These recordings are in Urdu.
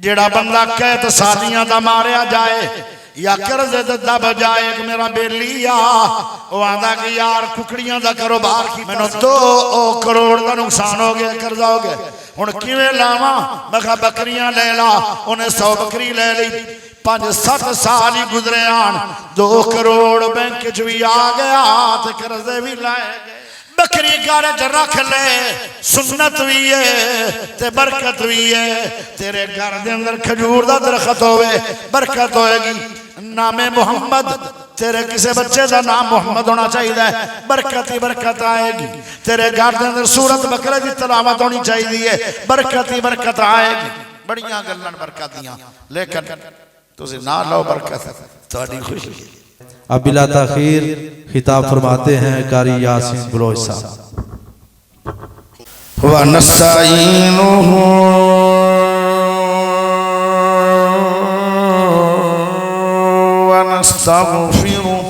جیڑا بندہ قید سالیاں دا ماریا جائے یا قرض دب جائے کہ میرا بیلی وہ آدھا کہ یار ککڑیاں دا کاروبار کی میں نے 2 کروڑ دا نقصان ہو گیا قرضہ ہو گیا ہن کیویں لاواں میں کہا بکریاں لے لا انہیں 100 بکری لے لی 5-7 سال ہی گزرے آن 2 کروڑ بینک بھی آ گیا تے قرضے بھی لائے گئے بکری گھر چ رکھ لے سنت بھی ہے تے برکت بھی ہے تیرے گھر دے اندر کھجور دا درخت ہوئے برکت ہوئے گی نام محمد تیرے کسے بچے دا نام محمد ہونا چاہیے برکت ہی برکت آئے گی تیرے گھر دے اندر سورت بقرہ دی تلاوت ہونی چاہیے برکت ہی برکت آئے گی بڑیاں گلن برکت دیاں لیکن تسی نہ لو برکت تہاڈی خوشی اب بلا تاخیر خطاب فرماتے ہیں قاری یاسین بلوچ صاحب وَنَسْتَعِينُهُ وَنَسْتَغْفِرُهُ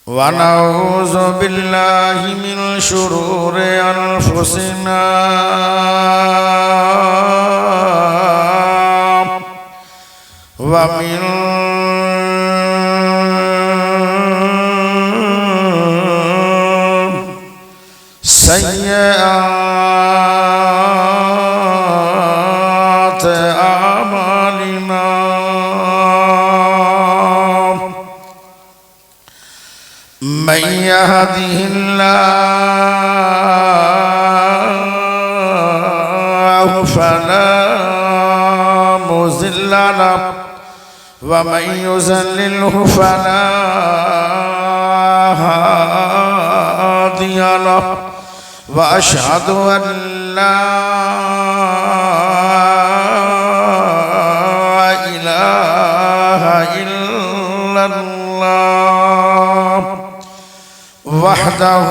وَنَعُوذُ بِاللَّهِ مِنْ شُرُورِ أَنفُسِنَا وَمِنْ سيئات أعمالنا من يهده الله فلا مضل له ومن يضلله فلا هادي له وأشهد أن لا إله إلا الله وحده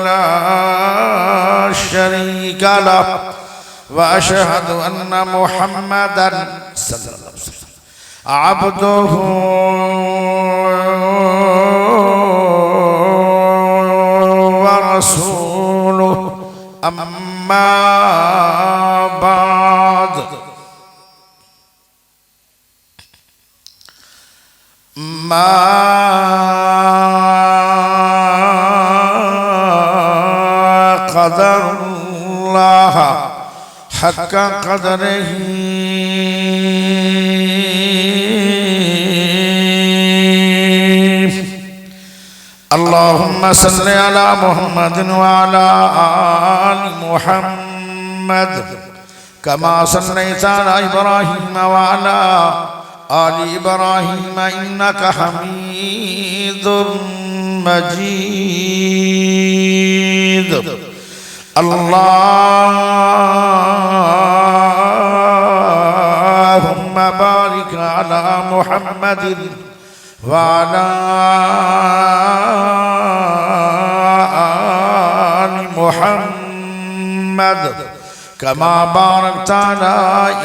لا شريك له وأشهد أن محمدًا صلى الله عليه وسلم عبده ورسوله أما بعد ما قدر الله حق قدره اللهم صل على محمد وعلى آل محمد كما صليت على إبراهيم وعلى آل إبراهيم إنك حميد مجيد اللهم بارك على محمد وعلى آل محمد كما باركت على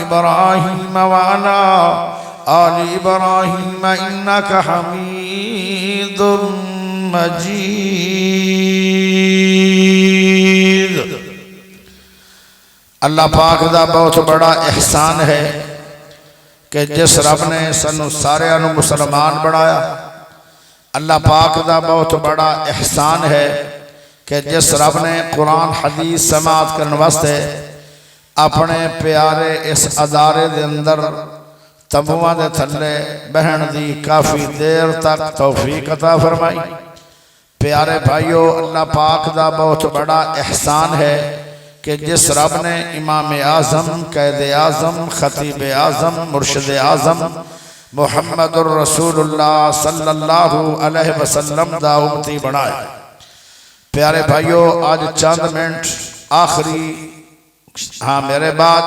إبراهيم وعلى آل إبراهيم إنك حميد مجيد اللہ پاک دا بہت بڑا احسان ہے کہ جس رب نے سنو سارے انو مسلمان بڑھایا اللہ پاک دا بہت بڑا احسان ہے کہ جس رب نے قرآن حدیث سماعت کرنے واسطے اپنے پیارے اس ادارے دے اندر تبوہ دے تھلے بہن دی کافی دیر تک توفیق عطا فرمائی پیارے بھائیو اللہ پاک دا بہت بڑا احسان ہے کہ جس رب نے امام اعظم قائد اعظم خطیب اعظم مرشد اعظم محمد الرسول اللہ صلی اللہ علیہ وسلم دا امتی بنائے پیارے بھائیو آج چند منٹ آخری ہاں میرے بعد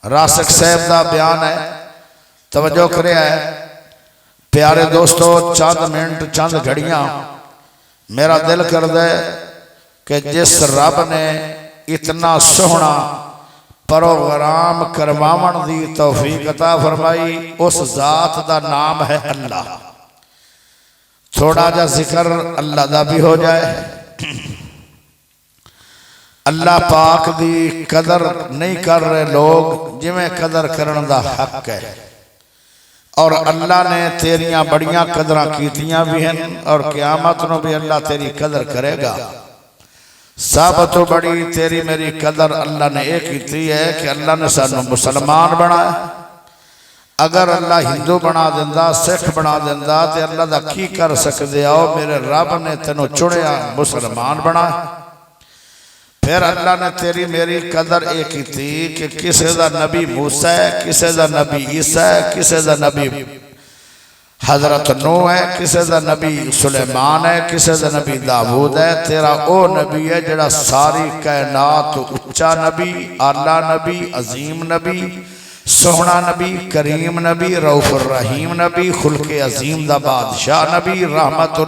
راسک صاحب دا بیان ہے توجہ کرے ہے پیارے دوستو چند منٹ چند گھڑیاں میرا دل کر دے کہ جس رب نے اتنا سونا پروگرام کرواون دی توفیق عطا فرمائی اس ذات دا نام ہے اللہ تھوڑا جا ذکر اللہ دا بھی ہو جائے اللہ پاک دی قدر نہیں کر رہے لوگ جویں قدر کرن دا حق ہے، اور اللہ نے تیریاں بڑیاں قدرہ کیتیاں بھی ہیں، اور قیامت نو بھی اللہ تیری قدر کرے گا۔ سب تو بڑی تیری میری قدر اللہ نے ایک کیتی ہے کہ اللہ نے سانو مسلمان بنایا۔ اگر اللہ ہندو بنا دیندہ، سکھ بنا دیندہ، تے اللہ دا کی کر سکتے آؤ؟ میرے رب نے تینو چڑیا مسلمان بنایا۔ پھر اللہ نے تیری میری قدر ایک ہی تھی کہ کسے دا نبی موسیٰ ہے، کسے دا نبی عیسیٰ ہے، کسے دا نبی حضرت نوح ہے، کسے دا نبی سلیمان ہے، کسے دا نبی داود ہے۔ تیرا او نبی ہے جڑا ساری کائنات اچھا نبی، اعلیٰ نبی، عظیم نبی، سوہنا نبی، کریم نبی، رؤوف الرحیم نبی، خلق عظیم دا بادشاہ نبی، رحمت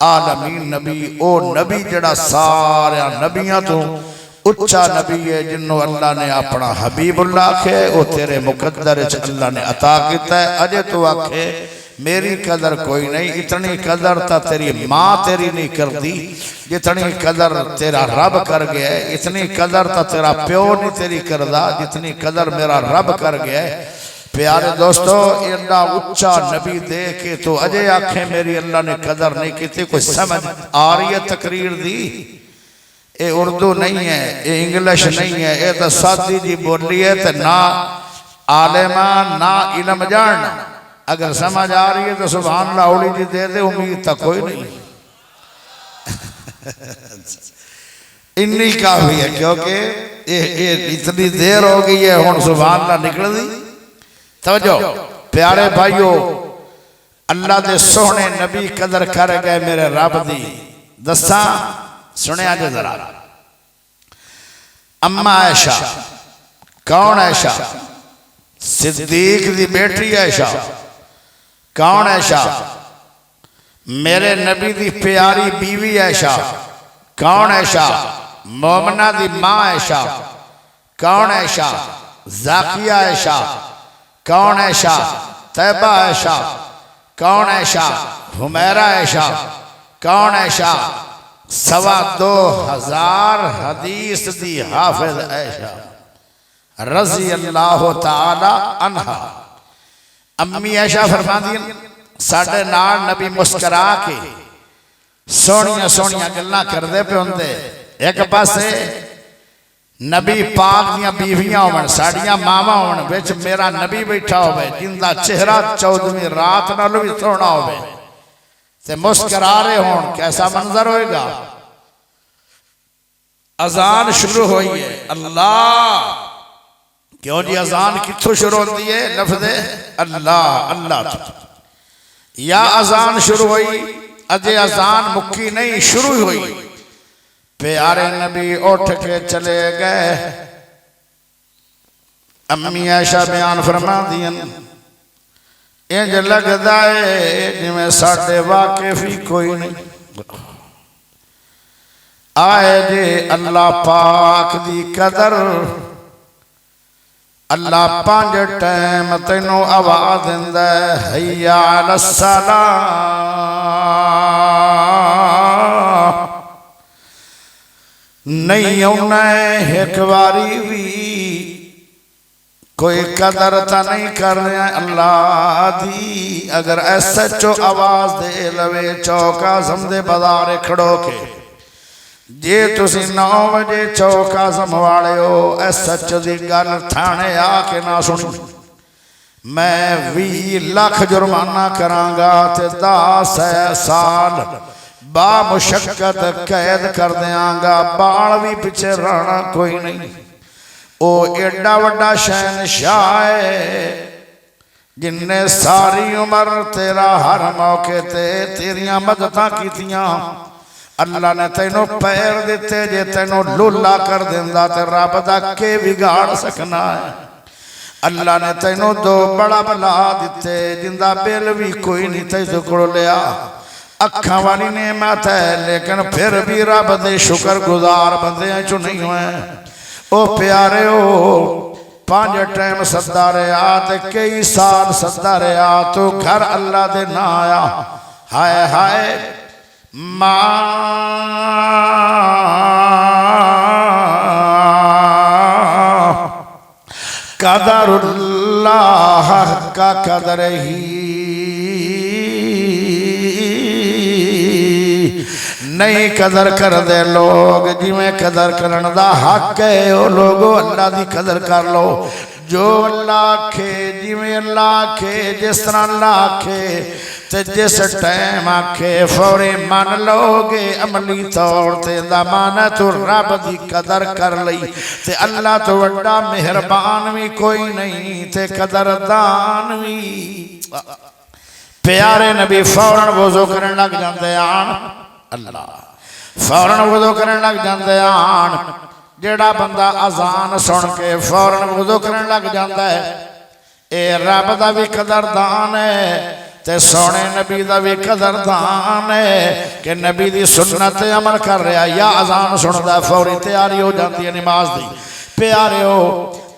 عالمین نبی، او نبی جڑا سارے نبیاں تو اچھا نبی ہے، جنہوں اللہ نے اپنا حبیب اللہ کھے، او تیرے مقدر اللہ نے عطا کیتا ہے۔ اجے تو آکھے میری قدر کوئی نہیں، اتنی قدر تا تیری ماں تیری نہیں کر دی جتنی قدر تیرا رب کر گیا ہے، اتنی قدر تا تیرا پیو نہیں تیری کردہ جتنی قدر میرا رب کر گیا ہے۔ پیارے دوستو، اللہ اچھا نبی دے کے تو اجے آنکھیں میری اللہ نے قدر نہیں کی تھی۔ کوئی سمجھ آ رہی ہے تقریر دی؟ اے اردو نہیں ہے، اے انگلش نہیں ہے، اے تو سادی جی بولی ہے، تو نہ عالمان نہ علم جاننا۔ اگر سمجھ آ رہی ہے تو سبحان اللہ اولی جی دے دے، امید تا کوئی نہیں۔ انی کافی ہے، کیونکہ اتنی دیر ہو گئی ہے، ہون سبحان اللہ نکل دی۔ توجہ پیارے بھائیو، اللہ دے سونے نبی قدر کر گئے میرے رب دی دستاں سنے آجے ذرا۔ اما عائشہ، کون عائشہ؟ صدیق دی بیٹی عائشہ۔ کون عائشہ؟ میرے نبی دی پیاری بیوی عائشہ۔ کون عائشہ؟ مومنہ دی ماں عائشہ۔ کون عائشہ؟ زاکیہ عائشہ۔ کون عائشہ؟ طیبہ عائشہ۔ کون عائشہ؟ حمیرہ عائشہ۔ کون عائشہ؟ 2,2500 حدیث دی حافظ عائشہ رضی اللہ تعالی عنہ۔ امی عائشہ فرما دیا ساڑھے نال نبی مسکرا کے سونیاں سونیاں گلنا کر دے پہ ہوندے۔ ایک پاسے نبی پاک دیاں بیویاں ہوئے، ساڑیاں ماما ہوئے، بیچ میرا نبی بیٹھا ہوئے جندہ چہرہ 14ویں رات نہ لوی سونا ہوئے تے مسکرا رہے ہون، کیسا منظر ہوئے گا؟ اذان شروع ہوئی ہے، اللہ کیوں جی اذان کتھو شروع ہوتی ہے؟ لفظ اللہ اللہ یا اذان شروع ہوئی، اجے اذان مکی نہیں شروع ہوئی۔ پیارے نبی اٹھ کے چلے گئے۔ امی عائشہ بیان فرما دیا انج لگ دائے جمیں ساڑھے واقفی کوئی نہیں۔ آئے جے اللہ پاک دی قدر، اللہ 5 ٹائم تینوں آواز دیندہ ہے، حیا علی الصلاۃ۔ نہیں انہیں ایک واری بھی کوئی قدر تا نہیں کر رہے ہیں اللہ دی۔ اگر ایسا چو آواز دے لوے چوکا سمدے بازارے کھڑو کے جے تسی 9 بجے چوکا سموالے ہو، ایسا چو دی گل تھانے آکے نہ سنی، میں 20 لاکھ جرمانہ کرانگا تے 10 سال با مشکت قید کر دیاں گا، باڑ بھی پچھے رہنا کوئی نہیں۔ او ایڈا وڈا شہنشاہ ہے جن نے ساری عمر تیرا ہر موقع تے تیریاں مدداں کیتیاں۔ اللہ نے تینوں پیر دیتے جے تینوں لولا کر دیندہ تے رب دا کے بگاڑ سکنا ہے۔ اللہ نے تینوں 2 بڑا بلا دیتے جندہ بیل بھی کوئی نہیں تے ذکر لیا۔ اکھاں والی نعمت ہے لیکن پھر بھی رب دے شکر گزار بندے ہیں جو نہیں ہوئے۔ او پیارے ہو 5 ٹائم صدا رہا تے کئی سال صدا رہا تو گھر اللہ دے نہ آیا۔ ہائے ہائے ماں قدر اللہ کا قدر ہی نہیں قدر کر دے لوگ جی میں قدر کرن دا حق ہے او لوگو اللہ دی قدر کر لو جو اللہ کھے جی میں اللہ کھے جس طرح اللہ کھے تے جس ٹائم آکھے فوری مان لوگے عملی طور تے دا مانا تو رب دی قدر کر لئی تے اللہ تو وڈا مہربان بھی کوئی نہیں تے قدردان بھی پیارے نبی فوراً وضو کرن لگ جاندے آن اللہ فوراً وضو کرن لگ جاندے آن جیڑا بندہ اذان سن کے فوراً وضو کرن لگ جاندہ ہے اے رب دا بھی قدردان ہے تے سونے نبی دا بھی قدردان ہے کہ نبی دی سنت عمل کر رہا یا اذان سن دا فوری تیاری ہو جاندی ہے نماز دی پیارے ہو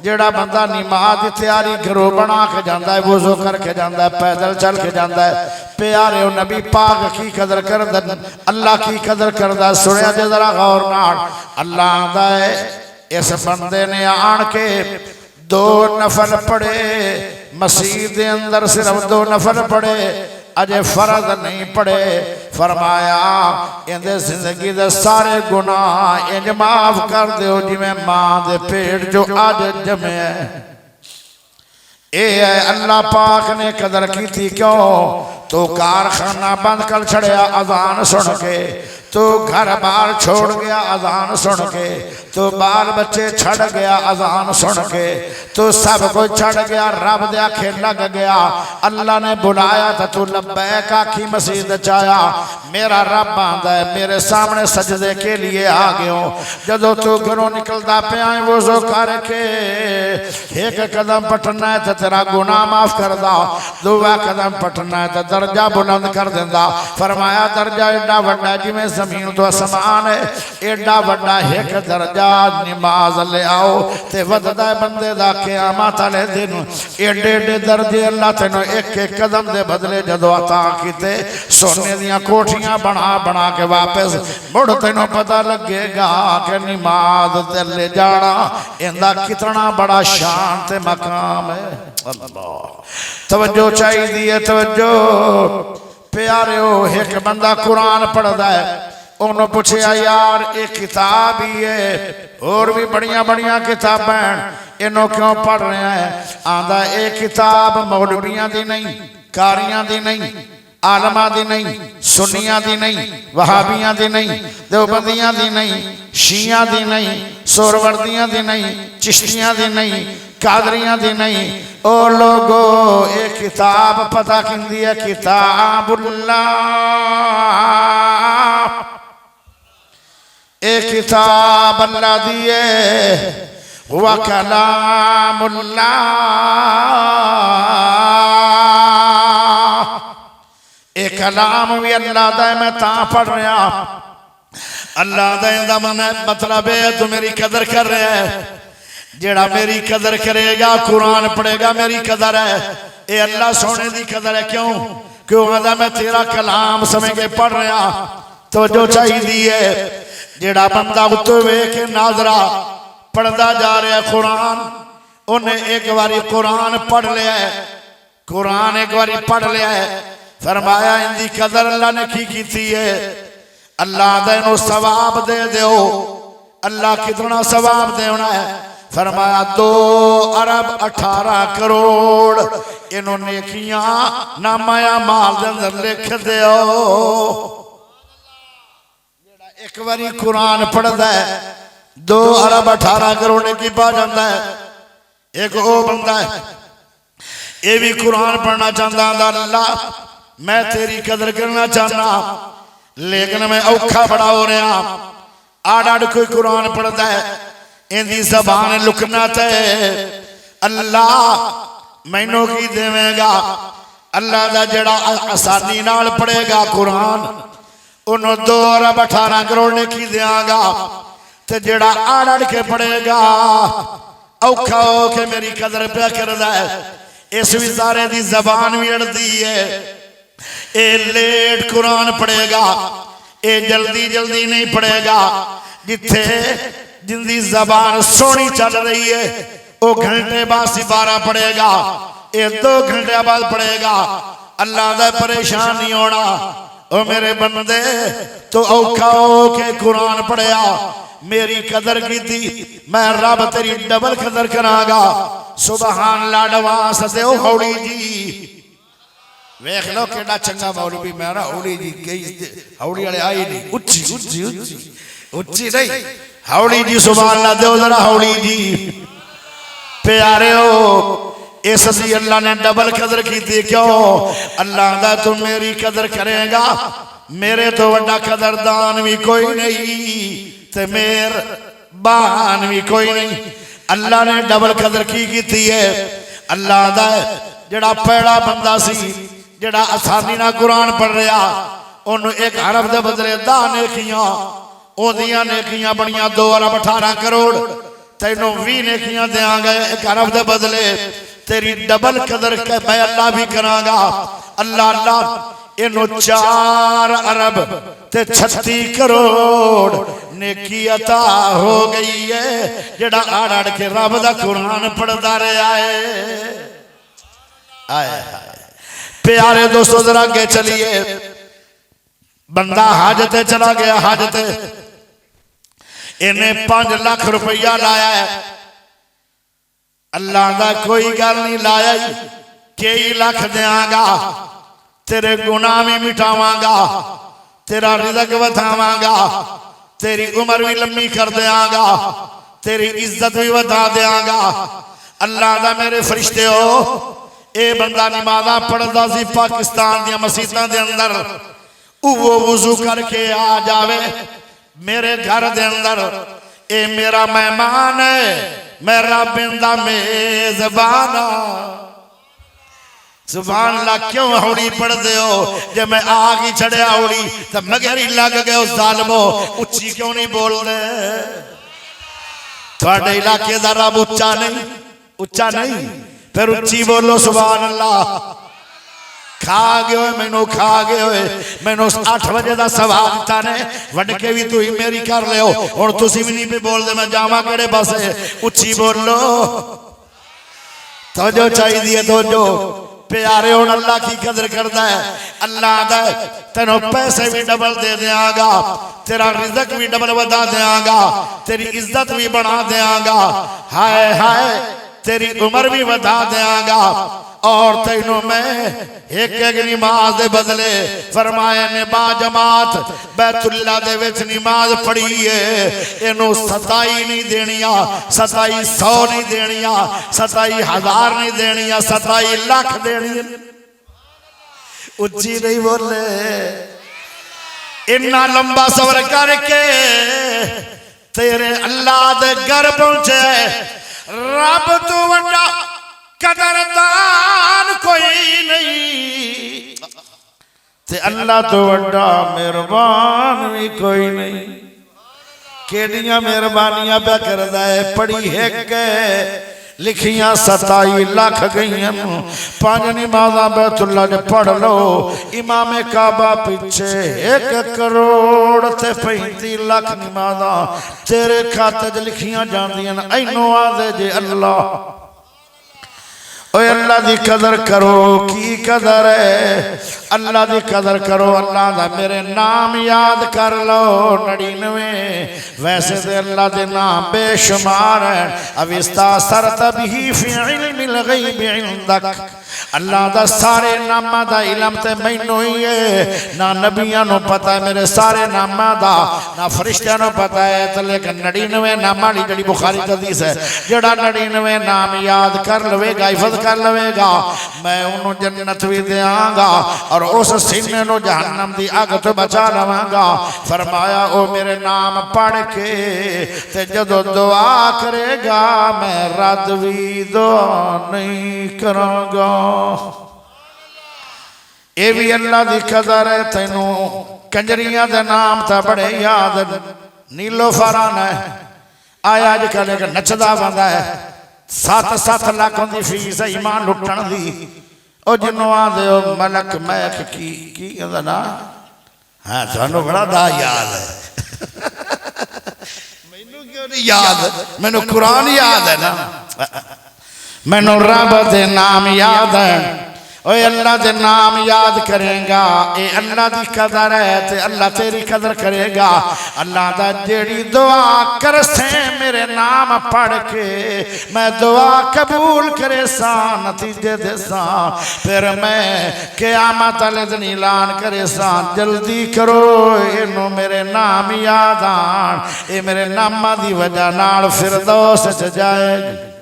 جیڑا بندہ نماز دی تیاری گھروں بنا کے جاندہ ہے وضو کر کے جاندہ ہے پیدل چل کے جاندہ ہے پیارے ہو نبی پاک کی قدر کردہ اللہ کی قدر کردہ سنیا جے ذرا غور ناٹ اللہ آندہ ہے اس بندے نے آن کے 2 نفل پڑھے مسجد دے اندر صرف 2 نفل پڑھے اجے فرض نہیں پڑھے فرمایا اندے زندگی دے سارے گناہ انج معاف کر دیو جی میں ماں دے پیٹ جو آج جمع ہے اے اللہ پاک نے قدر کی تھی کیوں تو کارخانہ بند کر چھڑیا اذان سن کے تو گھر بار چھوڑ گیا اذان سن کے تو بال بچے چھڑ گیا اذان سن کے تو سب کو چھڑ گیا رب دیا کھیل لگ گیا اللہ نے بلایا تھا تو لبیک آکھی مسجد چایا میرا رب باندھا ہے میرے سامنے سجدے کے لیے آگے ہوں جدو تو گھروں نکلتا پہ آئیں وضو کر کے ایک قدم پٹھنا ہے تو تیرا گناہ معاف کر دا 2 قدم پٹھنا ہے تو درجہ بلند کر دیندہ فرمایا درجہ ایڈا وڈا جی میں زمین تو اسمان ہے ایڈا وڈا ایک درجہ نماز لے آؤ تے وددہ بندے دا قیامت لے دن ایڈے ایڈے درجے اللہ تینو ایک ایک قدم دے بدلے جدو عطا کیتے سونے دیاں کوٹھیاں بنا بنا کے واپس مڑ تینو پتہ لگے گا کہ نماز تے لے جانا اندہ کتنا بڑا شان تے مقام ہے اللہ توجہ چاہی دیئے توجہ پیارے ہو ایک بندہ قرآن پڑھ دا ہے انہوں پوچھے یار ایک کتاب ہی ہے اور بھی بڑیاں بڑیاں کتابیں انہوں کیوں پڑھ رہے ہیں آندھا ایک کتاب مولویاں دی نہیں کاریاں دی نہیں عالمہ دی نہیں سنیاں دی نہیں وہابیاں دی نہیں دیوبندیاں دی نہیں شیعہ دی نہیں سوروردیاں دی نہیں چشتیاں دی نہیں قادریاں دی نہیں او لوگو ایک کتاب پتہ کندی ہے کتاب اللہ ایک کتاب اللہ دیئے ہوا کلام اللہ ایک کلام بھی اللہ دا ہے میں تاں پڑھ رہا اللہ دا اندہ مطلب ہے تو میری قدر کر رہے ہیں جیڑا میری قدر کرے گا قرآن پڑھے گا میری قدر ہے اے اللہ سونے دی قدر ہے کیوں آدھا میں تیرا کلام سمجھ کے پڑھ رہا تو جو چاہی دیئے جیڑا بندہ اتوے کے ناظرہ پڑھدا جا رہا ہے قرآن انہیں ایک باری قرآن پڑھ لیا ہے قرآن ایک باری پڑھ لیا ہے فرمایا اندی قدر اللہ نے کی تھی ہے اللہ دے انہوں ثواب دے دیو اللہ کتنا ثواب دے ہونا ہے فرمایا 2 ارب 18 کروڑ انہوں نے کیاں نامایا مال دے اندر لکھ دیو ایک باری قرآن پڑھ دا ہے 2 ارب 18 کروڑ نے کی پا جاندہ ہے ایک او بندہ ہے یہ بھی قرآن پڑھنا چاہتا ہے اللہ میں تیری قدر کرنا چاہنا لیکن میں اوکھا بڑا ہو رہا آڑ کوئی قرآن پڑھتا ہے اندھی زبان لکنا تے اللہ مینوں کی دے میں گا اللہ دا جڑا آسانی نال پڑھے گا قرآن انہوں 2 ارب 18 کروڑ نے کی دیا گا تے جڑا آڑ کے پڑھے گا اوکھا ہو کے میری قدر پہ کردہ ہے اس وزارے دی زبان بھی اڑ دی ہے اے لیٹ قرآن پڑھے گا اے جلدی جلدی نہیں پڑھے گا جتھے جن دی زبان سونی چل رہی ہے وہ گھنٹے بعد 12 پڑھے گا، یہ 2 گھنٹے بعد پڑھے گا، اللہ دا پریشان نہیں ہونا۔ او میرے بندے تو اوکھا ہو کے قرآن پڑھیا، میری قدر کی تھی، میں رب تیری ڈبل قدر کراں گا۔ سبحان اللہ ڈواس سے او ہوڑی جی ویکھ لو کیڑا چنگا مولوی میرا ہوڑی جی گئی ہوڑی والے آئی نہیں اچھی اچھی اچھی اچھی نہیں ہوڑی جی سبحان اللہ دے ذرا ہوڑی جی پیارے ہو اس سی اللہ نے ڈبل قدر کی تھی کیوں اللہ دا تو میری قدر کرے گا میرے تو وڈا قدردان بھی کوئی نہیں تے میر بان بھی کوئی نہیں اللہ نے ڈبل قدر کی تھی ہے اللہ دا جڑا پیڑا بندہ سی جڑا آسانی نہ قرآن پڑھ رہا انہوں ایک حرف دے بدلے 10 نیکیاں او دیاں نیکیاں بنیاں 2 ارب 18 کروڑ تینوں 20 نیکیاں دیاں گئے ایک حرف دے بدلے تیری ڈبل قدر کے میں اللہ بھی کراں گا اللہ انہوں 4 ارب تے 36 کروڑ نیکی عطا ہو گئی ہے جڑا آڑ کے رب دا قرآن پڑھدا رہا ہے آئے پیارے دوستو ذرا کے چلیے بندہ حاجتے چلا گیا حاجتے انہیں 5 لاکھ روپیہ لایا ہے اللہ دا کوئی گل نہیں لایا کئی لاکھ دیاں گا تیرے گناہ میں مٹاواں گا تیرا رزق بتاواں گا تیری عمر بھی لمبی کر دیاں گا تیری عزت بھی بتا دیاں گا اللہ دا میرے فرشتے ہو اے بندہ نمازہ پڑھدا سی پاکستان دیا مسیحتاں دے اندر وہ وضو کر کے آ جاوے میرے گھر دے اندر اے میرا مہمان ہے میرا بندہ میزبان سبحان اللہ کیوں ہوڑی پڑھ دے ہو جب میں آگی چھڑے ہوڑی تب مگر ہی لگ گئے اس ظالموں اچھی کیوں نہیں بول دے تھوڑے علاقے دا رب اچھا نہیں پھر اچھی بولو سبحان اللہ کھا گئے ہوئے میں نو کھا گئے ہوئے میں نو 8 بجے دا سوال تانے وڈکے بھی تو ہی میری کر لے ہو اور تسی بھی نہیں پہ بول دے میں جاما کڑے بسے اچھی بولو تو جو چاہی دیئے تو جو پیارے ہون اللہ کی قدر کردہ ہے اللہ دا تینوں پیسے بھی ڈبل دے دیاں گا تیرا رزق بھی ڈبل بدا دیاں گا تیری عزت بھی بنا دیاں گا ہائے ہائے تیری عمر بھی بدا دیاں گا اور تینوں میں ایک نماز دے بدلے فرمایا نے با جماعت بیت اللہ دے وچ نماز پڑھی ہے انہوں 27 نہیں دینیا 2700 نہیں دینیا 27,000 نہیں دینیا 27 لاکھ دینیا اچھی نہیں بولے اتنا لمبا سفر کر کے تیرے اللہ دے گھر پہنچے رب تو وڈا قدردان کوئی نہیں تے اللہ تو وڈا مہربان بھی کوئی نہیں کیڑیاں مہربانیاں پہ کردہ ہے پڑھی ہے کہ لکھیاں 27 لاکھ گئیاں 5 نمازاں بیت اللہ نے پڑھ لو امام کعبہ پیچھے 1 کروڑ تے 35 لاکھ نمازاں تیرے کھاتے جو لکھیاں جان دیاں اینو آدھے جے اللہ اوہ اللہ دی قدر کرو کی قدر ہے اللہ دی قدر کرو اللہ دا میرے نام یاد کر لو 99 ویسے دے اللہ دے نام بے شمار ہے اب استاثرت بھی فی علم الغیب عندک اللہ دا سارے نامہ دا علم تے مینوں ہی ہے نہ نبیاں نو پتہ ہے میرے سارے نامہ دا نہ فرشتیاں نو پتہ ہے تو لیکن 99 نامہ لی جڑی بخاری حدیث ہے جڑا 99 نام یاد کر لوے گا حفظ کر لوے گا میں انہوں جنت بھی دیاں گا اور اس سینے نو جہنم دی آگ تو بچا لواں گا فرمایا او میرے نام پڑھ کے تے جدو دعا کرے گا میں رد بھی دعا نہیں کروں گا اے بھی اللہ دی قدر ہے تینوں کنجریاں دے نام تا بڑے یاد نیلو فاران ہے آیا آج کلے کہ نچدہ بندہ ہے 7 لاکھ دی فیس ایمان لٹن دی او جنوں آدھے او ملک میک کی کہتا نا ہاں تھانو بڑا دا یاد ہے میں نو کیوں نہیں یاد میں نو قرآن یاد ہے نا مینوں رب دے نام یاد ہے اوے اللہ دے نام یاد کریں گا اے اللہ دی قدر ہے تے اللہ تیری قدر کرے گا اللہ دا جیڑی دعا کر سے میرے نام پڑھ کے میں دعا قبول کرے سا نتیجے دے سا پھر میں قیامت والے دن اعلان کرے سا جلدی کرو اینو میرے نام یاد آن اے میرے نامہ دی وجہ نال فردوس چ جائے گا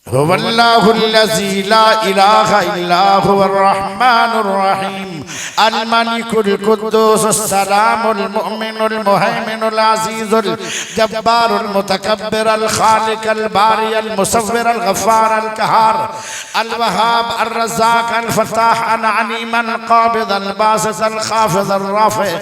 هو الله الذي لا إله إلا هو الرحمن الرحيم الملك القدوس السلام المؤمن المهيمن العزيز الجبار المتكبر الخالق الباري المصور الغفار القهار الوهاب الرزاق الفتاح العليم القابض الباسط الخافض الرافع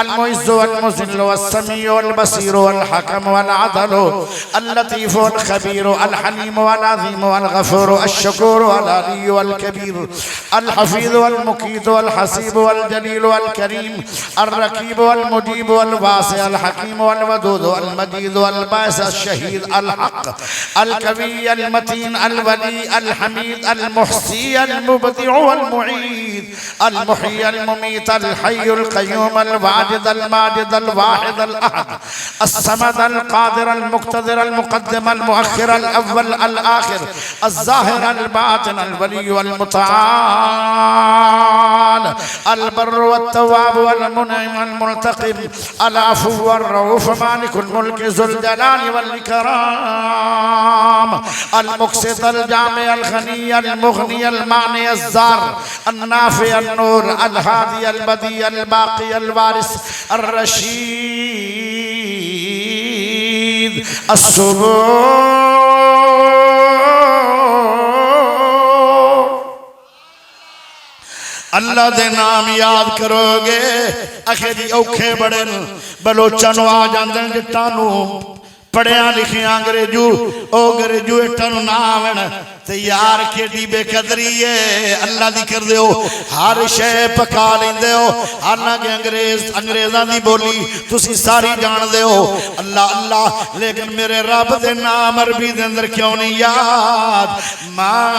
المعز والمذل والسميع والبصير والحكم والعدل اللطيف والخبير الحليم والعظيم والغفور الشكور والعلي والكبير الحفيظ والمقيت والحسيب والجليل والكريم الرقيب والمجيب والواسع الحكيم والودود والمجيد والباعث الشهيد الحق القوي المتين الولي الحميد المحصي المبدع والمعيد المحيي المميت الحي القيوم الواجد الماجد الواحد الأحد الصمد القادر المقتدر المقدم المؤخر الأول الآخر الظاهر الباطن الولي والمتعال البر والتواب والمنعم المنتقم العفو والرؤوف مالك الملك ذو الجلال والإكرام المقسط الجامع الغني المغني المعني الزار النافع النور الهادي البديع الباقي الوارث الرشيد الصبور اللہ دے نام یاد کرو گے اخیری اوکھے بڑے بلوچانو آ جاندن جتانو پڑھیاں لکھیاں انگریجو او انگریجو اٹھانو نامن تے یار کیڑی بے قدری ہے اللہ دی کر دیو ہر شے پکا لیں دیو حالانکہ انگریزاں دی بولی تسی ساری جان دیو اللہ اللہ لیکن میرے رب دے نام عربی دے اندر کیوں نہیں یاد ماں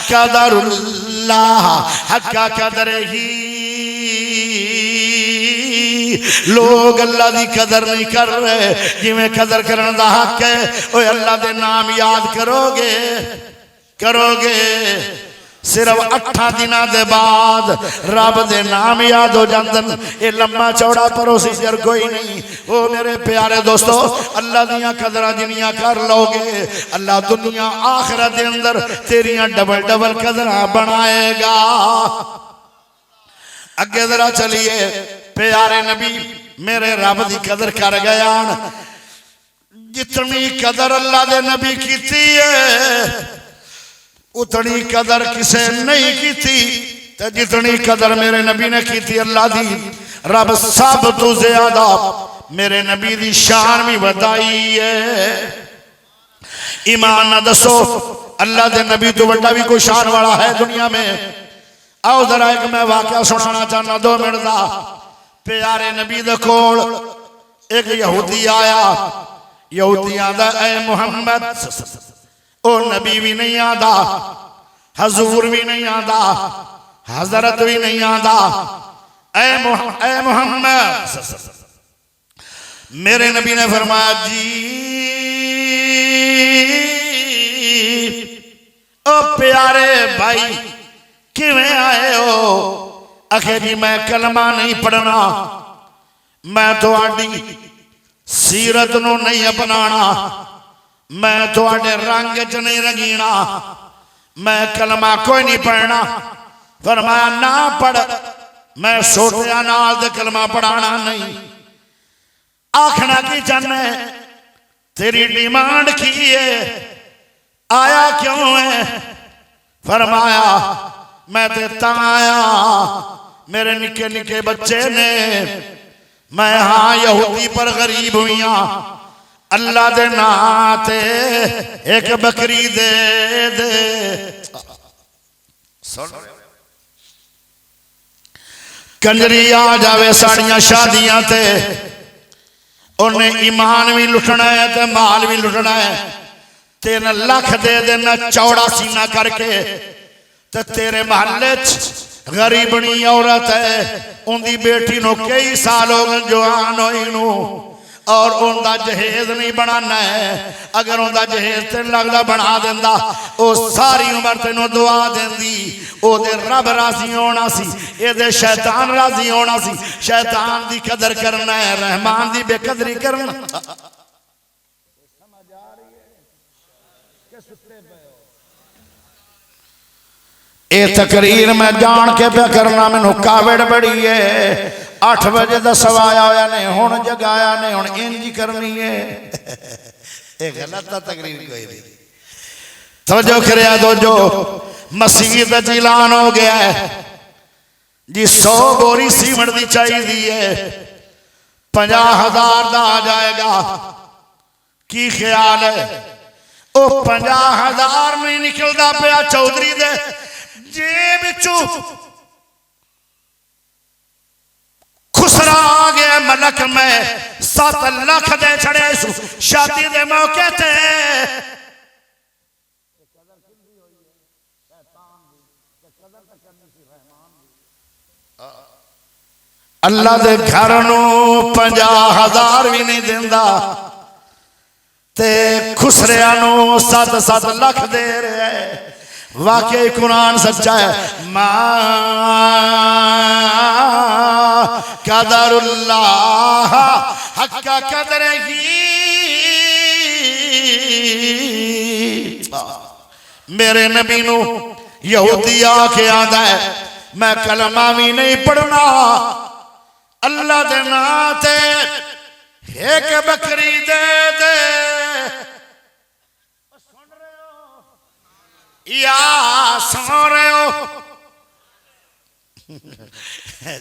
قدر اللہ حقا قدر ہی لوگ اللہ دی قدر نہیں کر رہے جی میں قدر کرنے دا حق ہے اوہ اللہ دے نام یاد کرو گے صرف 8 دنہ دے بعد رب دے نام یاد ہو جاندن اے لمبا چوڑا پروسی جر کوئی نہیں او میرے پیارے دوستو اللہ دیاں قدرہ جنیاں کر لوگے اللہ دنیا آخرت دے اندر تیریاں ڈبل ڈبل قدرہ بنائے گا اگے ذرا چلیے پیارے نبی میرے رب دی قدر کر گیا جتنی قدر اللہ دے نبی کی تھی اتنی قدر کسے نہیں کی تھی جتنی قدر میرے نبی نے کی تھی اللہ دی رب سب تو زیادہ میرے نبی دی شان میں بتائی ہے ایمان نہ دسو اللہ دے نبی تو بڑا بھی کوئی شان والا ہے دنیا میں آؤ ذرا ایک میں واقعہ سنانا چاہنا 2 منٹ دا پیارے نبی دے کول ایک یہودی آیا یہودی آدھا اے محمد او نبی بھی نہیں آدھا حضور بھی نہیں آدھا حضرت بھی نہیں آدھا اے محمد میرے نبی نے فرمایا جی او پیارے بھائی کیویں آئے ہو اخیری میں کلمہ نہیں پڑھنا میں تو آڈی سیرت نو نہیں اپنانا میں تو آڈے رنگ چ نہیں رنگینا میں کلمہ کوئی نہیں پڑھنا فرمایا نہ پڑھ میں سوٹیا نال دے کلمہ پڑھانا نہیں آکھنا کی چاہنے تیری ڈیمانڈ کی ہے آیا کیوں ہے فرمایا میں دیتا آیا میرے نکے نکے بچے نے میں ہاں یہودی پر غریب ہوئیاں اللہ دے ناتے ایک بکری دے کنجری آ جاوے ساڑیاں شادیاں تے انہیں ایمان بھی لٹنا ہے تے مال بھی لٹنا ہے 3 لاکھ دے دینا چوڑا سینہ کر کے تے تیرے محلے غریبنی عورت ہے ان دی بیٹی نو کئی سال ہو گئے جوان ہوئی نو اور ان دا جہیز نہیں بنانا ہے اگر ان دا جہیز تین لگتا بنا دیندہ او ساری عمر تینوں دعا دیندی او دے رب راضی ہونا سی اے دے شیطان راضی ہونا سی شیطان دی قدر کرنا ہے رحمان دی بے قدری کرنا اے تقریر میں جان کے پہ کرنا میں نکاوڑ بڑی ہے 8 بجے دا سوایا ہویا نہیں ہون جگایا نہیں ہون انجی کرنی ہے اے غلط تھا تقریر کوئی نہیں توجہ کریا دو جو مسیح دا اعلان ہو گیا ہے جی 100 بوری سیمنٹ دی چاہی دی ہے 50,000 دا آ جائے گا کی خیال ہے او 50,000 میں نکل دا پیا چودری دے جیب چو خسرا آگیا ملک میں 7 لاکھ دے چھڑے سو شادی دے موقع تے اللہ دے گھرنو 50,000 بھی نہیں دیندہ تے خسریانو 7 لاکھ دے رہے ہیں واقعی قرآن سچا ہے ما قدر اللہ حق قدر ہی میرے نبی نو یہودی آکے آدھا ہے میں کلمہ بھی نہیں پڑھنا اللہ دے ناتے ایک بکری دے دے یا سو رہے ہو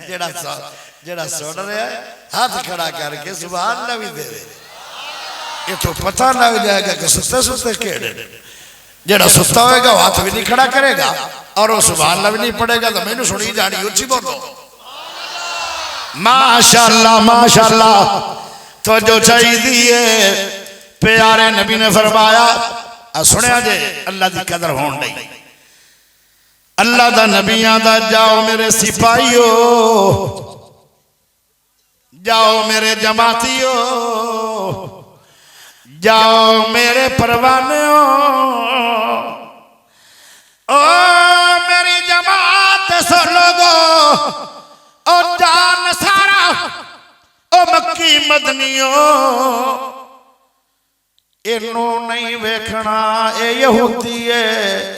جڑا سن رہے ہیں ہاتھ کھڑا کر کے سبحان اللہ بھی دے رہے یہ تو پتہ لگ جائے گا کہ سستے کیڑے جڑا سستا ہوئے گا ہاتھ بھی نہیں کھڑا کرے گا اور وہ سبحان اللہ بھی نہیں پڑے گا تو میں نے سنی جانی اچھی بولو ماشاءاللہ تو جو چاہی دیئے پیارے نبی نے فرمایا سنے آجے اللہ دی قدر ہون نہیں اللہ دا نبیاں دا جاؤ میرے سپاہیو جاؤ میرے جماعتیو جاؤ میرے پروانیو او میری جماعت سو لوگو او جان سارا او مکی مدنیو انہوں نہیں ویکھنا اے یہودی ہے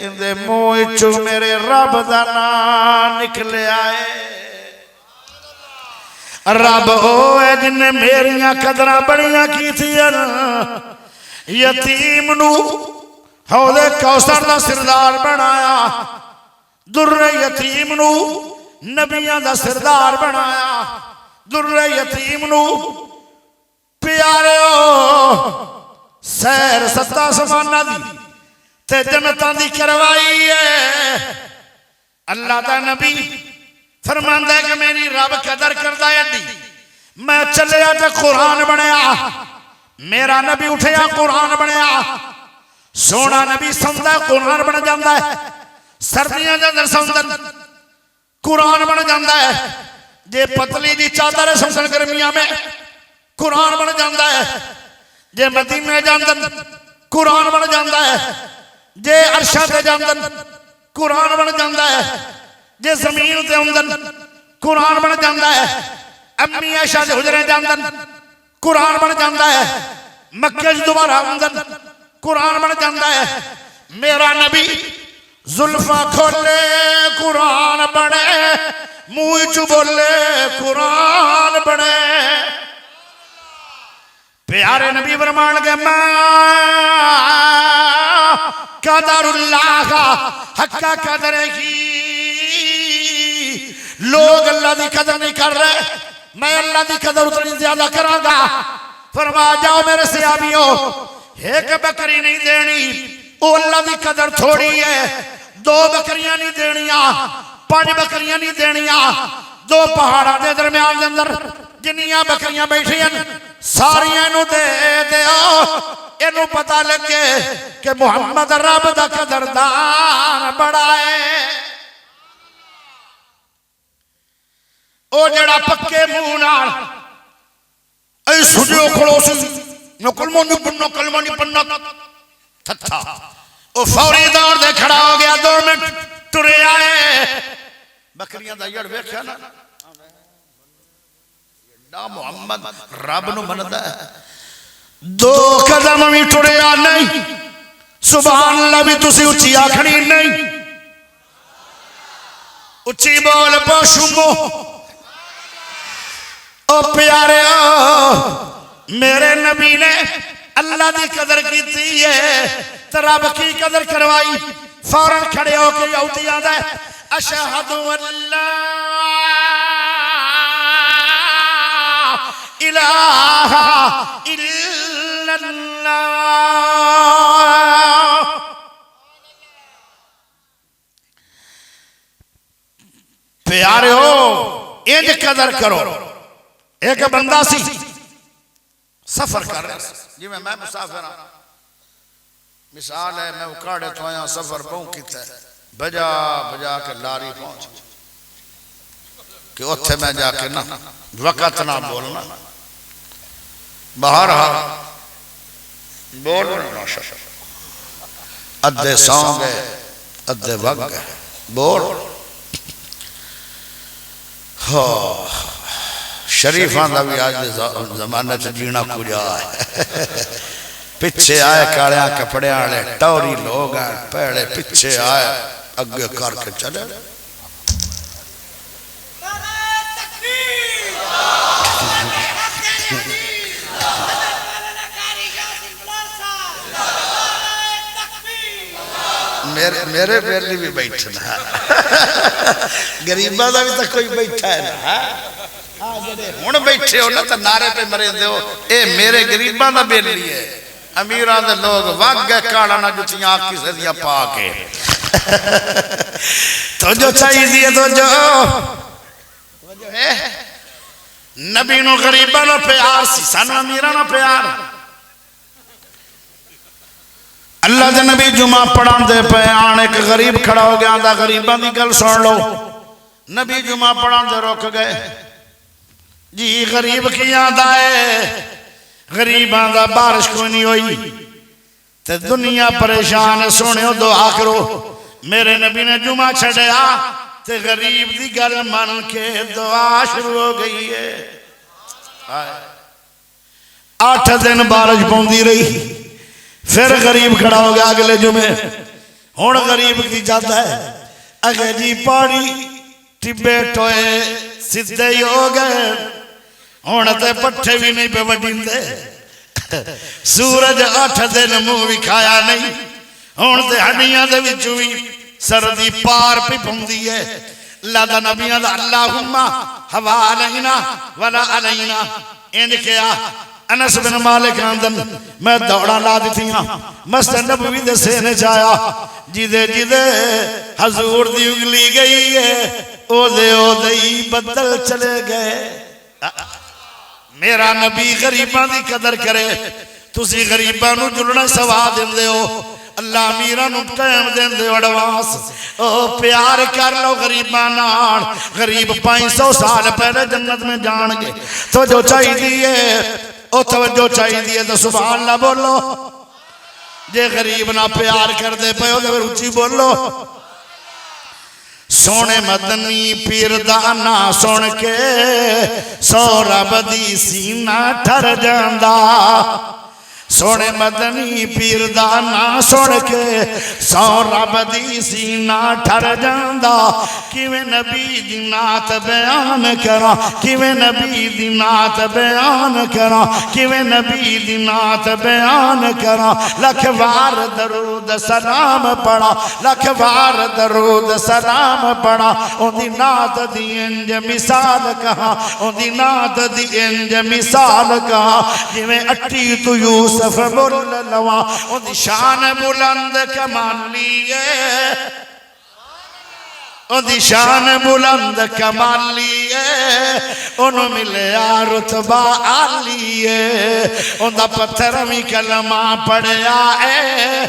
ان دے موہ چو میرے رب دا نام نکلے آئے رب ہوئے جن نے میریاں قدرہ بڑیاں کی تھی یتیم نو حوض کوثر دا سردار بنایا در یتیم نو نبیاں دا سردار بنایا در یتیم نو پیارے ہو سیر 7 آسمانہ دی تے جنتان دی کروائی ہے اللہ دا نبی فرماندہ ہے کہ میری رب قدر کردہ ہے میں چلے آجا قرآن بنیا میرا نبی اٹھیا قرآن بنیا سونا نبی سمدہ قرآن بن جاندہ ہے سردیاں جاندر سمدن قرآن بن جاندہ ہے جے پتلی دی چادر سمسن گرمیاں میں قرآن بن جاندہ ہے جے مدینہ جاندن قرآن بن جاندہ ہے جے عرشہ تے جاندن قرآن بن جاندہ ہے جے زمین تے اندن قرآن بن جاندہ ہے امی عائشہ دے حجرے جاندن قرآن بن جاندہ ہے مکہ دوبارہ اندن قرآن بن جاندہ ہے میرا نبی زلفہ کھولے قرآن بڑھے موئی چو بولے قرآن بڑھے پیارے نبی فرمان گئے میں قدر اللہ کا حقہ قدر کی لوگ اللہ دی قدر نہیں کر رہے میں اللہ دی قدر اتنی زیادہ کروں گا فرما جاؤ میرے صحابیوں ایک بکری نہیں دینی او اللہ دی قدر تھوڑی ہے 2 بکریاں نہیں دینیاں 5 بکریاں نہیں دینیاں 2 پہاڑا دے درمیان اندر جنیاں بکریاں بیٹھی ہیں ساریاں نو دے دیو اینو پتہ لگے کہ محمد رب دا قدردان بڑا ہے او جڑا پکے منہ نال اے سجو کھڑو سی نکلمو نہیں پننا تھا او فوری دور دے کھڑا ہو گیا 2 منٹ ترے آئے بکریاں دا یڑ ویکھیا نا نا محمد رب نو مندا ہے 2 قدم بھی ٹریا نہیں سبحان اللہ بھی تسی اچھی آکھنی نہیں اچھی بول پوشمو او پیارے میرے نبی نے اللہ دی قدر کی تھی ہے تو رب کی قدر کروائی فوراں کھڑے ہو کے یہودی آدھا ہے اشہد اللہ الہ الا اللہ پیارے ہو انج قدر کرو ایک بندہ سی سفر کر رہا جی میں مسافر ہوں مثال ہے میں اکاڑے تو آیا سفر بہوں کیتا ہے بجا بجا کے لاری پہنچ کہ اتھے میں جا کے نا وقت نہ بولنا باہر بولنا ادھے سونگ ہے ادھے وقت ہے بول شریفان دا بھی آج زمانہ چا جینا کجا ہے پچھے آئے کاڑیاں کپڑے آلے ٹوری لوگ آئے پیڑے پچھے آئے اگے کر کے چلے میرے بیلی بھی بیٹھنا گریبہ دا بھی تک کوئی بیٹھا ہے نا ہون بیٹھے ہو نا تو نعرے پہ مرے دے ہو اے میرے گریبہ دا بیلی ہے امیران دے لوگ واگ گئے کاڑا نا جتیاں آنکھ سے دیا پا کے تو جو چاہیے دیئے تو جو نبی نو غریبہ نو پیار سی سانو امیران نو پیار اللہ دے نبی جمعہ پڑھان دے پیان ایک غریب کھڑا ہو گیا دا غریبان دی گل سن لو نبی جمعہ پڑھان دے روک گئے جی غریب کی یاد آئے غریبان دا بارش کوئی نہیں ہوئی تے دنیا پریشان سونے ہو دعا کرو میرے نبی نے جمعہ چھڑیا تے غریب دی گل من کے دعا شروع ہو گئی ہے 8 دن بارش پوندی رہی پھر غریب کھڑا ہو گیا اگلے جمعے ہون غریب کی جاتا ہے اگر جی پاڑی ٹبے ٹوئے سدھے ہی ہو گئے ہون تے پٹھے بھی نہیں پہ وڈین دے سورج 8 دن منہ بھی کھایا نہیں ہون تے ہڈیاں دے وچوں بھی سردی پار پہ پوندی ہے اللہ دا نبیاں دا اللہم ہوا علینا ولا علینا ان کیا انس بن مالک آندن میں دوڑا لا دیتی ہاں مسجد نبوی دے سینے چایا جیدے جیدے حضور دی اگلی گئی ہے او دے ہی بدل چلے گئے میرا نبی غریبان دی قدر کرے تسی غریبان نو جلنا سوا دن دے ہو اللہ میرا نو ٹائم دن دے وڑواس او پیار کر لو غریبان نال غریب 500 سال پہلے جنت میں جان گے تو جو چاہی دیئے او توجہ چاہی دیئے تو سبحان اللہ بولو جے غریب نہ پیار کر دے پہ ہو تو پھر اچھی بولو سونے مدنی پیر دانا سن کے سورب دی سینہ ٹھر جاندہ سونے مدنی پیر دانا سن کے سورب دی سینہ ٹھر جاندہ کیویں نبی دی نات بیان کرا کیویں نبی دی نات بیان کرا کیویں نبی دی نات بیان کرا لکھ وار درود سلام پڑا لکھ وار درود سلام پڑا ان دی نات دی انج مثال کہا ان دی نات دی انج مثال کہا جویں اٹھی تو یوسف بول لوا ان دی شان بلند کمال لیے اندی شان بلند کمالی ہے انہوں ملیا رتبہ عالی ہے اندہ پتھر بھی کلمہ پڑھیا ہے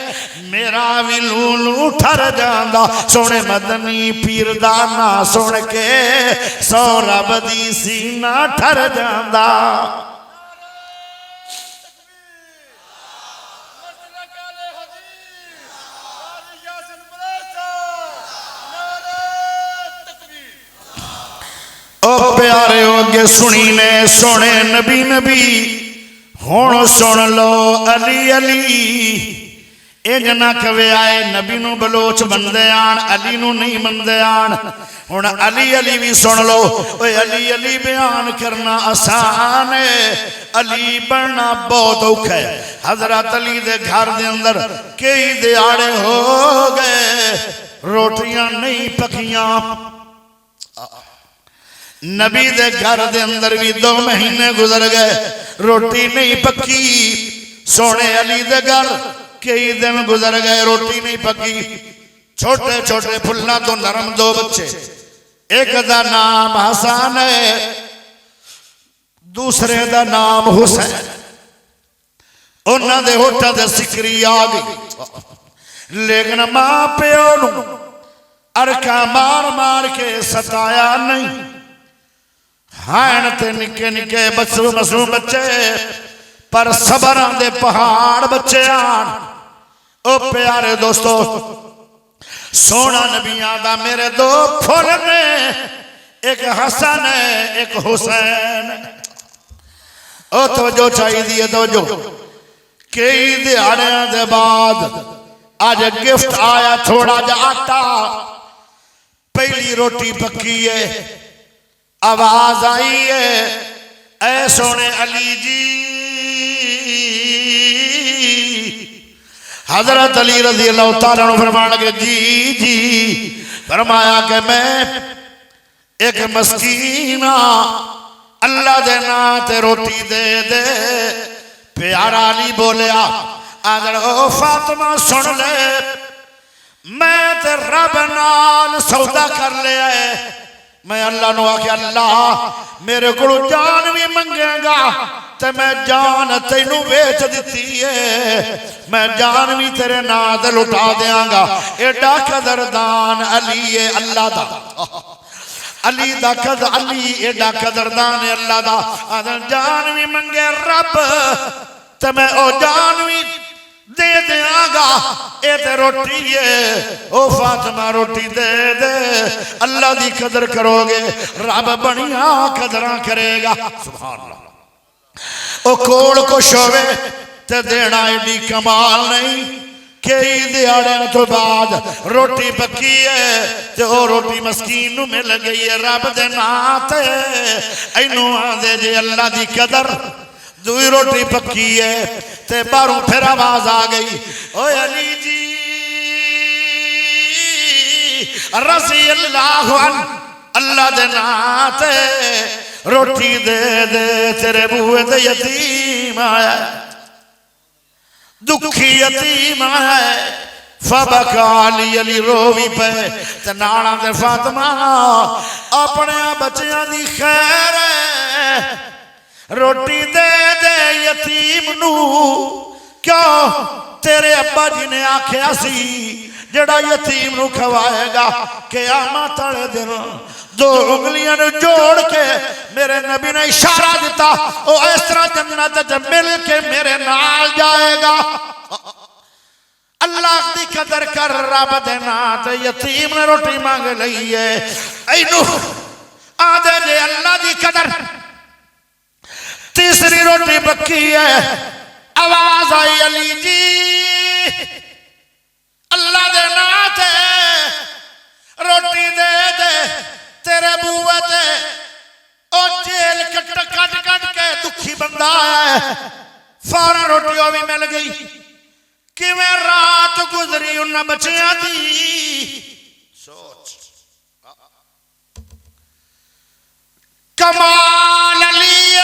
میرا بھی لولو ٹھر جاندہ سونے مدنی پیر دانا سوڑ کے سورب دی سینہ ٹھر جاندہ او پیارے ہوگے سنی نے سونے نبی نبی ہون سن لو علی علی ایج نہ کوے آئے نبی نو بلوچ بندے آن علی نو نہیں بندے آن ہون علی علی بھی سن لو اوے علی علی بیان کرنا آسان ہے علی بڑھنا بہت اوکھ ہے حضرت علی دے گھر دے اندر کئی دیاڑے ہو گئے روٹیاں نہیں پکیاں نبی دے گھر دے اندر بھی 2 مہینے گزر گئے روٹی نہیں پکی سونے علی دے گھر کئی دن گزر گئے روٹی نہیں پکی چھوٹے چھوٹے پھلنا تو نرم 2 بچے ایک دا نام حسن ہے دوسرے دا نام حسین انہاں دے ہوٹا دے سکری آگئی لیکن ماں پیو نو ارکا مار مار کے ستایا نہیں ہائن تے نکے نکے بچو مسو بچے پر صبران دے پہاڑ بچے آن او پیارے دوستو سونا نبی آدھا میرے 2 پھول نے ایک حسن ہے ایک حسین او توجہ چاہی دیئے توجہ کئی دیاریاں دے بعد آج گفٹ آیا تھوڑا جا آٹا پہلی روٹی پکی ہے آواز آئی ہے اے سونے علی جی حضرت علی رضی اللہ تعالیٰ عنہ فرمانے کے جی جی فرمایا کہ میں ایک مسکینہ اللہ دے ناتے روٹی دے دے پیارا علی بولیا اگر او فاطمہ سن لے میں تے رب نال سودا کر لے آئے میں اللہ نو آکے اللہ میرے کو جان بھی منگے گا تے میں جان تینوں بیچ دیتی ہے میں جان بھی تیرے ناد لٹا دیاں گا ایڈا قدردان علی اللہ دا علی دا قدر علی ایڈا قدردان اللہ دا آدھر جان بھی منگے رب تے میں او جان بھی دے دیاں گا اے تے روٹی ہے او فاطمہ روٹی دے دے اللہ دی قدر کرو گے رب بڑیاں قدران کرے گا سبحان اللہ او کوڑ کو شوے تے دینا ایڈی کمال نہیں کئی دیاڑے تو بعد روٹی پکی ہے تے او روٹی مسکین نو مل گئی ہے رب دے ناتے اینو آدھے جے اللہ دی قدر دوئی روٹی پکی ہے تے باروں پھر آواز آگئی اوے علی جی رضی اللہ عنہ اللہ دے ناتے روٹی دے دے تیرے بوئے دے یتیم آیا دکھی یتیم آیا فبکا علی علی روی پہ تنانا دے فاطمہ اپنے بچیاں دی خیر ہے روٹی دے دے یتیم نو کیوں تیرے ابا جی نے آکھیا سی جڑا یتیم نو کھوائے گا قیامت والے دن 2 انگلیاں نو جوڑ کے میرے نبی نے اشارہ دیتا او اس طرح جنت جب مل کے میرے نال جائے گا اللہ دی قدر کر رب دینا تے یتیم نے روٹی مانگ لئی ہے اینو آدھے جے اللہ دی قدر تیسری روٹی پکی ہے آواز آئی علی جی اللہ دے ناتے روٹی دے دے تیرے بوئے تے او جیل کٹ کے دکھی بندہ ہے فوراں روٹی بھی مل گئی کہ میں رات گزری انہاں بچیاں دی سوچ کمال علی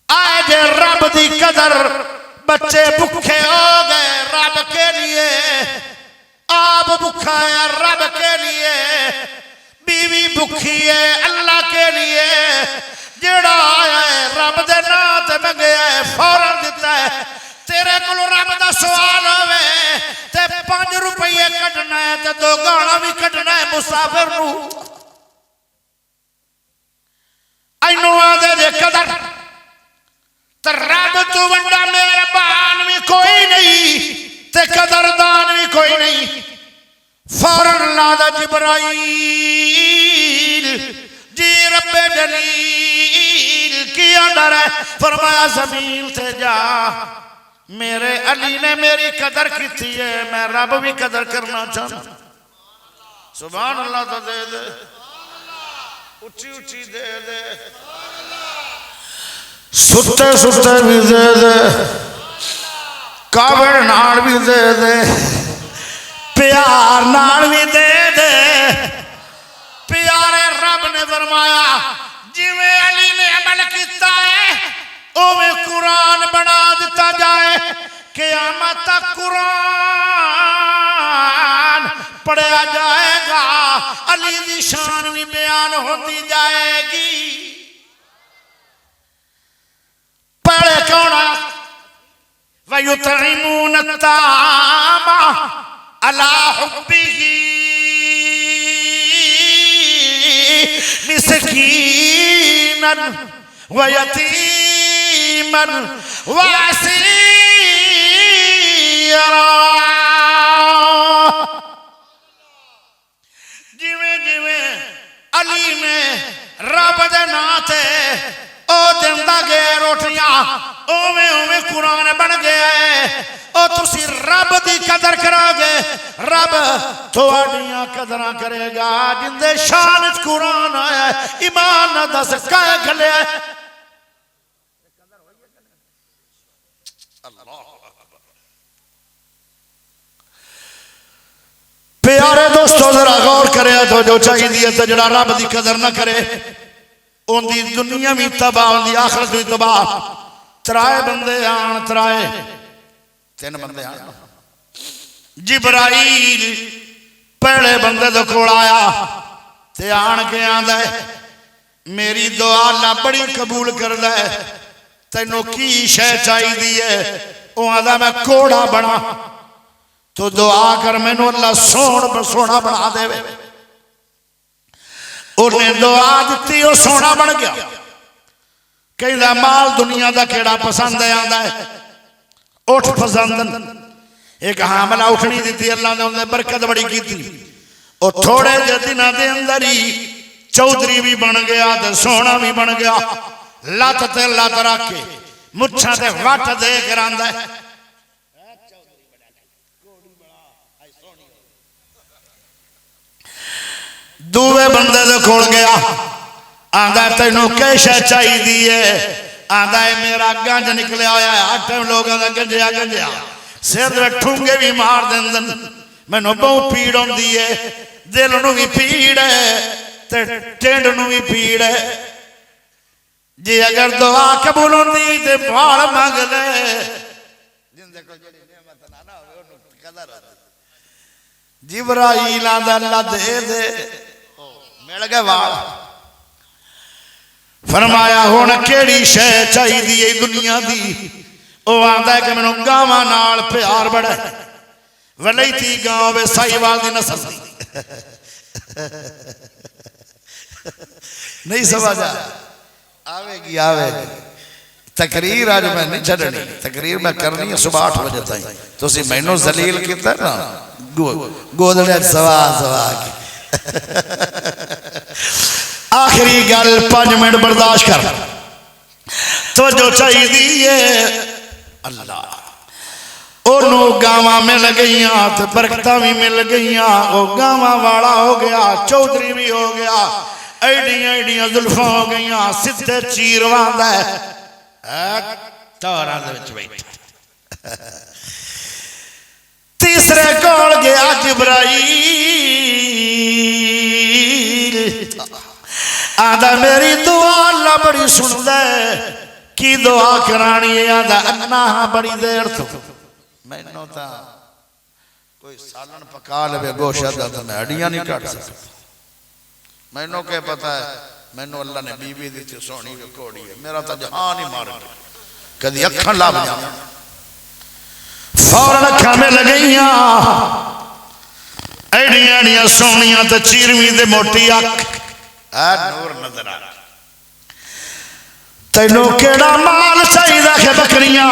آج رب دی قدر بچے بکھے ہو گئے رب کے لیے آپ بھوکا ہے رب کے لیے، بیوی بھوکی ہے اللہ کے لیے، جڑا آیا ہے رب دے نام تے منگیا ہے فوراً دیتا ہے۔ تیرے کو رب دا سوال ہوئے تے 5 روپیے کٹنا ہے تے 2 گانا بھی کٹنا ہے مسافر نو، اینو آدھے دے قدر تے رب تو ونڈا مہربان بھی کوئی نہیں تے قدردان بھی کوئی نہیں۔ فوراً اللہ دا جبرائیل جی رب جلیل کیا ڈر ہے، فرمایا زمین سے جا، میرے علی نے میری قدر کی تھی ہے، میں رب بھی قدر کرنا چاہتا۔ سبحان اللہ تو دے دے، اچھی اچھی دے دے، ستے ستے بھی دے دے، کابڑ نار بھی دے دے، پیار نار بھی دے دے۔ پیارے رب نے فرمایا جی میں علی نے عمل کیتا ہے اوہ قرآن بنا دیتا جائے، قیامت تک قرآن پڑھا جائے گا، علی دی شان بھی بیان ہوتی جائے گی۔ پڑھے کون ہے؟ وَيُطْعِمُونَ الطَّعَامَ عَلَىٰ حُبِّهِ مسکیناً ویتیماً واسیراً۔ جویں جویں علی نے رب دے ناتے او دیندہ گئے روٹیاں، اوویں اوویں قرآن بن گیا ہے۔ او تسی رب دی قدر کرو گے، رب تھوڑیاں قدرہ کرے گا۔ جندے شان قرآن آیا ہے، ایمان نہ دس کہے کھلے ہے۔ پیارے دوستو ذرا غور کرے تو جو چاہی دیئے تو جڑا رب دی قدر نہ کرے ان دی دنیا بھی تباہ، ان دی آخرت بھی تباہ۔ ترائے بندے آن، ترائے 3 بندے آن۔ جبرائیل پہلے بندے دے کھوڑ آیا تے آن کے آندہ ہے میری دعا اللہ بڑی قبول کر دے، تینوں کی شے چاہی دیئے؟ وہ آندہ میں کوڑا بنا تو دعا کر میں نو اللہ سونا بنا دے وے۔ انہیں دعا دیتی وہ سونا بن گیا۔ کہیں دا مال دنیا دا کیڑا پسند ہے آندہ ہے اٹھ پسندن، ایک حاملہ اٹھنی دیتی اللہ نے انہیں برکت بڑی کی تھی، اور تھوڑے جتنا دے اندر ہی چودری بھی بن گیا دے سونا بھی بن گیا، لات تے لات رکھے مچھا تے وٹ دے کر آندہ ہے۔ دوے بندے دے کھوڑ گیا، آندہ ہے تینوں کیشہ چاہی دیئے؟ آندہ ہے میرا گنج نکلے آیا ہے، آٹھیں لوگوں دا گنجیا گنجیا سیر دے ٹھونگے بھی مار دن میں نو بہوں پیڑوں دیئے، دل نو بھی پیڑ ہے ٹینڈ نو بھی پیڑ ہے۔ جی اگر دعا قبولوں دی تے بھاڑ مانگ لے، جبرائیل آندہ اللہ دے دے مل گئے وال۔ فرمایا ہونا کیڑی شے چاہی دیئے دنیا دی؟ وہ آندہ ہے کہ میں نے گاواں نال پیار بڑھے، ولی تھی گاؤں بے سائی والدی نسل دی۔ نہیں سمجھا؟ آوے گی تقریر آج میں نہیں چھڑنی، تقریر میں کرنی ہے صبح 8 بجے تھا ہی تو اسی مہینوں ذلیل کیتا ہے نا گودڑے سوا کی۔ آخری گل 5 منٹ برداشت کر، تو جو چاہی دیئے اللہ انہوں گاواں مل گئیاں تو برکتہ بھی مل گئیاں، وہ گاواں والا ہو گیا، چودری بھی ہو گیا، ایڈیاں ظلفہ ہو گئیاں، سدھے چیر واندہ ہے تارہ دے وچ بیٹھا۔ تیسرے کول گیا جبرائیل، آدھا میری دعا اللہ بڑی سن دے، کی دعا کرانی ہے؟ آدھا انہا بڑی دیر تو میں نو تا کوئی سالن پکا لے گوشت دا تو میں ہڈیاں نہیں کٹ سکتا مینوں کہ پتا ہے مینوں اللہ نے بیوی دی تھی سونی کوڑی ہے میرا تو جہان ہی مار گیا کدی اکھاں لا بجا فوراً اکھاں میں لگئیاں ایڈیاں ایڈیاں سونیاں تے چیرویں دے موٹی اکھ نور نظر آ تینوں کیڑا مال چاہیدا کہ بکریاں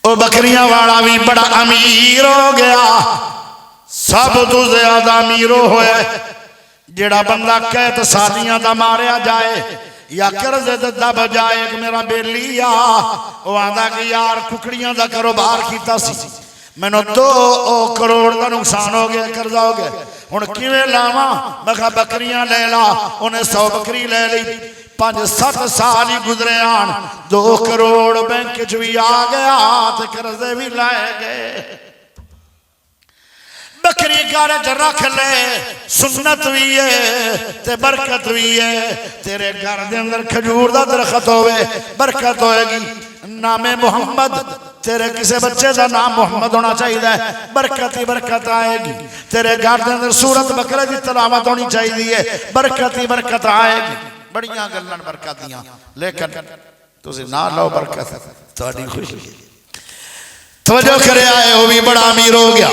او بکریاں والا بھی بڑا امیر ہو گیا سب تو زیادہ امیر ہوئے جڑا بندہ قید سالیاں دا ماریا جائے یا قرضے تے دب جائے کہ میرا بیلی آ وہ آندا کہ یار ککڑیاں دا کاروبار کیتا سی میں نے 2 کروڑ دا نقصان ہو گیا قرضہ ہو گیا ہن کیویں لاواں میں کہا بکریاں لے لا انہیں 100 بکری لے لی 5-7 سال ہی گزرے آن 2 کروڑ بینک جو بھی آ گیا تے قرضے بھی لائے گئے بکری گھر رکھ لے سنت بھی ہے تے برکت بھی ہے تیرے گھر دے اندر کھجور دا درخت ہوئے برکت ہوئے گی نام محمد تیرے کسے بچے دا نام محمد ہونا چاہیے برکت ہی برکت آئے گی تیرے گھر دے اندر سورت بقرہ دی تلاوت ہونی چاہیے برکت ہی برکت آئے گی بڑیاں گلن برکت دیاں لیکن تسی نہ لو برکت تہاڈی خوشی توجہ کرے آئے ہو بھی بڑا امیر ہو گیا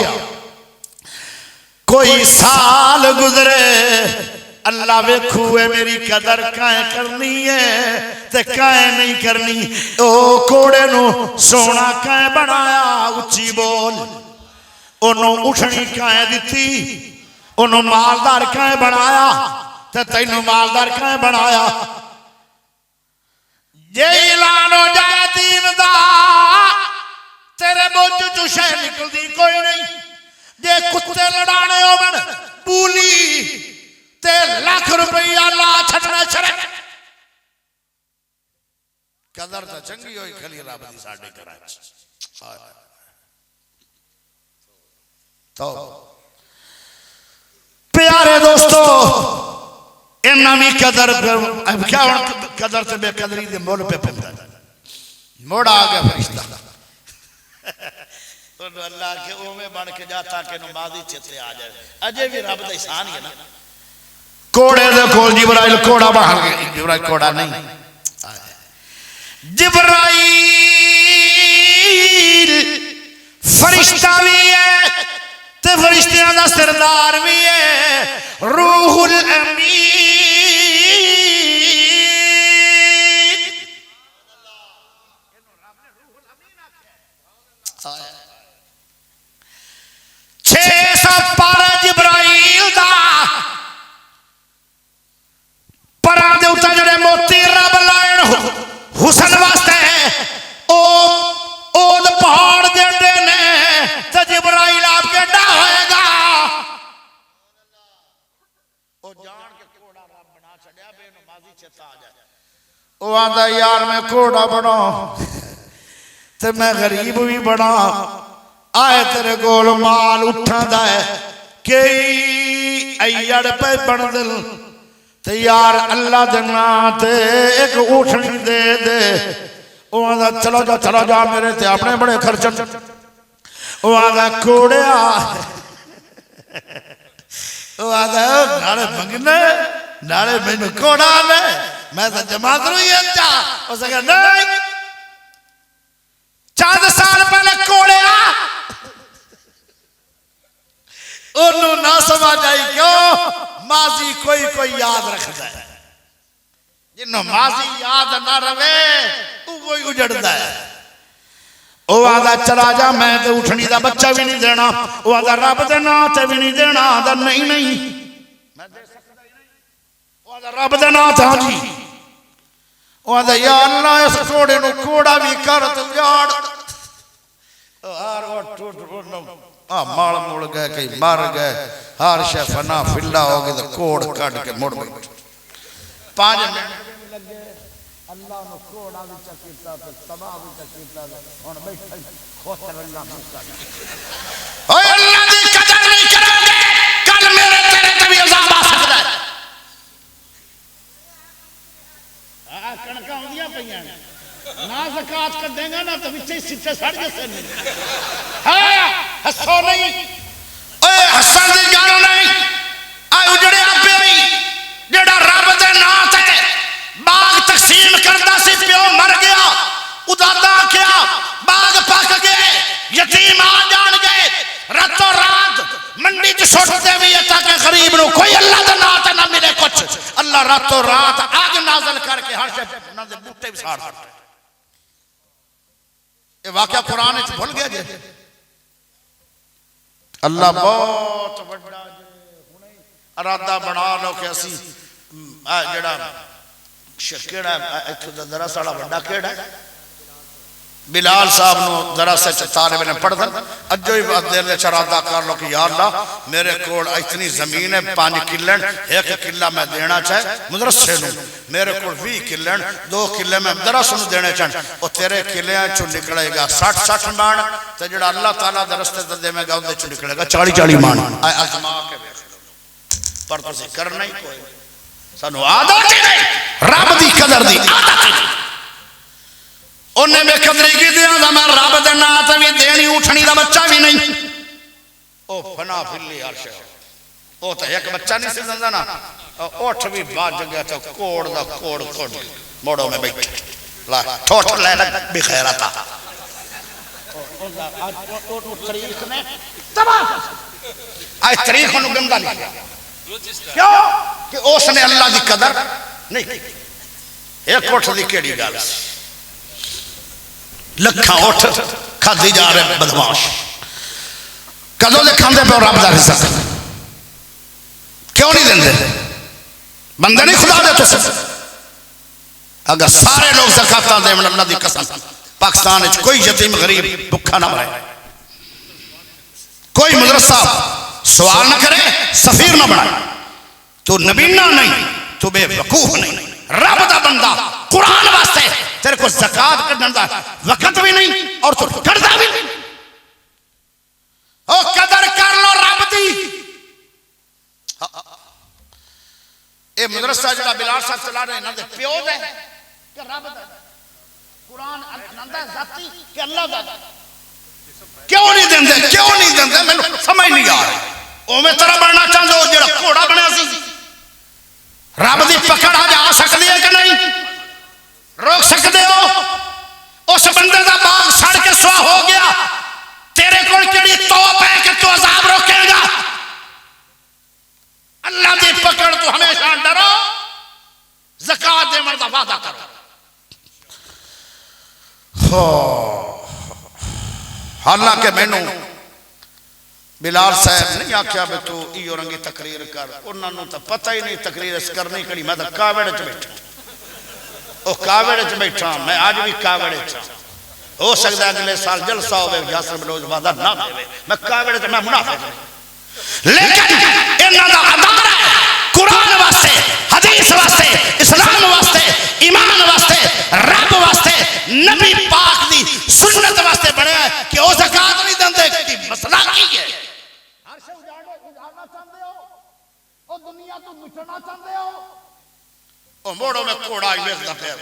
کوئی سال گزرے اللہ ویکھوے میری قدر کائیں کرنی ہے تے کائیں نہیں کرنی او کوڑے نو سونا کائیں بنایا اچھی بول انہوں اٹھنی کائیں دیتی انہوں مالدار کائیں بنایا تے تینوں مالدار کائیں بنایا یہ اعلان ہو جائے دین دا تیرے موجو جو شہ نکل دی کوئی نہیں جے کتے لڑانے ہو من پولی تے لاکھ روپیہ لا چھٹنا چھڑک قدر تا چنگی ہوئی کھلی رب دی ساڑھے کراچ تو پیارے دوستو انہا بھی قدر کیا قدر تے بے قدری دے مول پہ پہنتا موڑا آگیا فرشتہ اللہ کے اومے بڑھ کے جاتا کہ نمازی چتے آ جائے اجے بھی رب دا احسان ہی ہے نا کوڑے دے کول جبرائیل کوڑا بڑھا گئے جبرائیل کوڑا نہیں جبرائیل فرشتہ بھی ہے تے فرشتیاں دا سردار بھی ہے روح الامین 600 پارا جبرائیل دا پران دے اتا جڑے موتی رب لائن حسن واسطے او پہاڑ دے نے تے جبرائیل آپ کے ڈا ہوئے گا او جان کے کوڑا رب بنا چھڑیا بے نمازی چتا آ جائے او آندہ یار میں کوڑا بنا تے میں غریب بھی بنا آئے تیرے گول مال اٹھا دائے کئی ایڑ پہ بڑھ دل تے یار اللہ دینا تے ایک اٹھنی دے دے وہ آدھا چلا جا میرے تے اپنے بڑے خرچن وہ آدھا کوڑیا وہ آدھا ناڑے منگنے ناڑے میں کوڑا لے میں تو جماعت روئی ہے جا اسے کہا نہیں چاند سال پہلے کوڑیا انہوں نہ سمجھ آئی کیوں ماضی کوئی یاد رکھتا ہے جنہوں ماضی یاد نہ روے وہی اجڑتا ہے وہ آدھا چلا جا میں تے اٹھنی دا بچہ بھی نہیں دینا وہ آدھا رب دینا تے بھی نہیں دینا آدھا نہیں میں دے سکتا ہی نہیں وہ آدھا رب دینا تھا جی وہ آدھا یا اللہ اس کوڑے نو کوڑا بھی کرت جاڑ ہار وقت ٹوٹ مال موڑ گئے کئی مار گئے ہر شے فنا فلا ہو گئے تو کوڑ کٹ کے مڑ گئے 5 منٹ لگے اللہ نے کوڑا بھی چکیتا تو تباہ بھی چکیتا اور بیٹھا خوتر اللہ مستقل اوہ اللہ دی قدر نہیں کرو گے کل میرے تیرے تبھی عذاب آ سکتا ہے کنکا ہوں دیا پہیاں نہ زکاة کر دیں گا نا تو بچے سچے سڑ جسے نہیں ہسو نہیں اے ہسن دی گل نہیں اے اجڑیا پئی جڑا رب دے نام تے باغ تقسیم کردا سی پیو مر گیا ادادا کیا باغ پک گئے یتیم آ جان گئے راتوں رات منڈی چ سٹ دے وی تاکہ غریب نو کوئی اللہ دے نام تے نہ ملے کچھ اللہ راتوں رات آگ نازل کر کے ہر شے انہاں دے بوٹے وساڑ دتے یہ واقعہ قرآن وچ بھول گیا جے اللہ بہت بڑا جے ہنے ارادہ بنا لو کہ اسی جڑا کیڑا ایتھے ذرا ساڑا بڑا کیڑا بلال صاحب نو ذرا سے طالب نے پڑھ دن اجو ہی بات دیر لے چرادہ کر لو کہ یا اللہ میرے کوڑ اتنی زمین ہے 5 کلن 1 کلہ میں دینا چاہے مدرسے نو میرے کوڑ 20 کلن 2 کلے میں درس نو دینے چاہے وہ تیرے کلے ہیں چو نکلے گا 60 مان تو جڑا اللہ تعالیٰ درستے دے میں گا اندے چو نکلے گا 40 مان آئے ازما کے بیٹھ پر تو سے کرنا ہی کوئی سانو عادت ہی نہیں رب دی قدر دی عادت ہی نہیں انہیں میں قدری کی دیا تھا میں رب دینا آتا بھی دینی اٹھنی دا بچہ بھی نہیں او فنا پھلی ہر شہر او تا ایک بچہ نہیں سی زندہ نا اٹھ بھی باج گیا تھا کوڑ دا کوڑ موڑوں میں بیٹھ ٹھوٹ لے لگ بھی خیرہ تھا آج تاریخ انہوں گندہ نہیں کیوں کہ اس نے اللہ دی قدر نہیں ایک اٹھ دی کیڑی گال سی لکھاں اٹھ کھاتی جا رہے بدماش کدوں دے کھاندے پہ رب دا رزق کیوں نہیں دیں دے بندے نہیں خدا دے تو سب اگر سارے لوگ زکاة دے من اللہ دی قسم پاکستان اچھ کوئی یتیم غریب بکھا نہ مرے کوئی مدرسہ سوال نہ کرے سفیر نہ بنائے تو نبینہ نہیں تو بے وقوف نہیں رب دا بندہ قرآن واسطے تیرے کو زکاة کرنا دا وقت بھی نہیں اور تو کردہ بھی نہیں او قدر کر لو رب دی اے مدرسہ جڑا بلال صاحب چلا رہے ہیں پیو دے کہ رب دا قرآن نندہ ذاتی کہ اللہ دا کیوں نہیں دیں دے کیوں نہیں دیں دے میں سمجھ نہیں آ رہا او میں طرح بڑھنا چاہتا ہوں جڑا کوڑا بڑھنا سی رب دی پکڑ آج آ سکتی ہے کہ نہیں روک سکتے ہو اس بندے دا باغ سڑ کے سوا ہو گیا تیرے کول کیڑی توپ ہے کہ تو عذاب روکے گا اللہ دی پکڑ تو ہمیشہ ڈرو زکاة دے مرد وعدہ کرو حالانکہ میں نے بلال صاحب نہیں آکھیا بے تو ایو رنگی تقریر کر انہوں نے تو پتہ ہی نہیں تقریر اس کرنی کڑی میں تو کاوڑے چ بیٹھا او کاوڑے چ بیٹھا میں آج بھی کاوڑے چ ہو سکتا ہے اگلے سال جلسہ ہوئے یاسر بلوچ وعدہ نہ دے میں کاوڑے چ میں منافق ہوں لیکن انہاں دا ادارہ ہے قرآن واسطے حدیث واسطے اسلام واسطے ایمان واسطے رب واسطے نبی پاک دی سنت واسطے بڑھے ہے کہ او زکاة نہیں دندے کہ مسئلہ کی ہے ہر شے اجاڑنا چاہتے ہو او دنیا تو مٹنا چاہتے ہو او موڑوں میں کوڑا ویکھدا پیا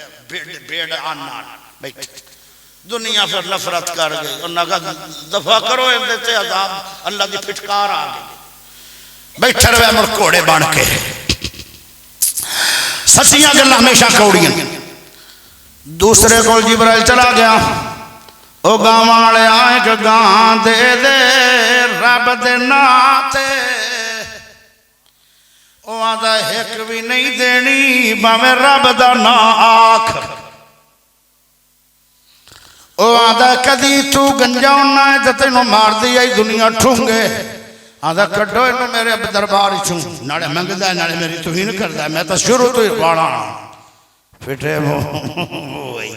بیڑ آنا دنیا پھر نفرت کر گئی انہاں کہا دفع کرو اندے تے عذاب اللہ دی پھٹکار آ گئی بیٹھے رہے مر کوڑے بن کے سچیاں گلاں ہمیشہ کوڑیاں دوسرے کو جبرائیل چلا گیا او گاں والے آئے کہ گاں دے دے رب دے ناتے او آدھا ایک بھی نہیں دینی باویں رب دا نا آکھ او آدھا کدی تو گنجا ہونا ہے تو تینوں مار دیا ہی دنیا ٹھونگے آدھا کٹو انہوں میرے اب دربار چھوں ناڑے منگ دا ہے ناڑے میری توہین کر دا ہے میں تو شروع تو ہی باڑا پھٹے وہی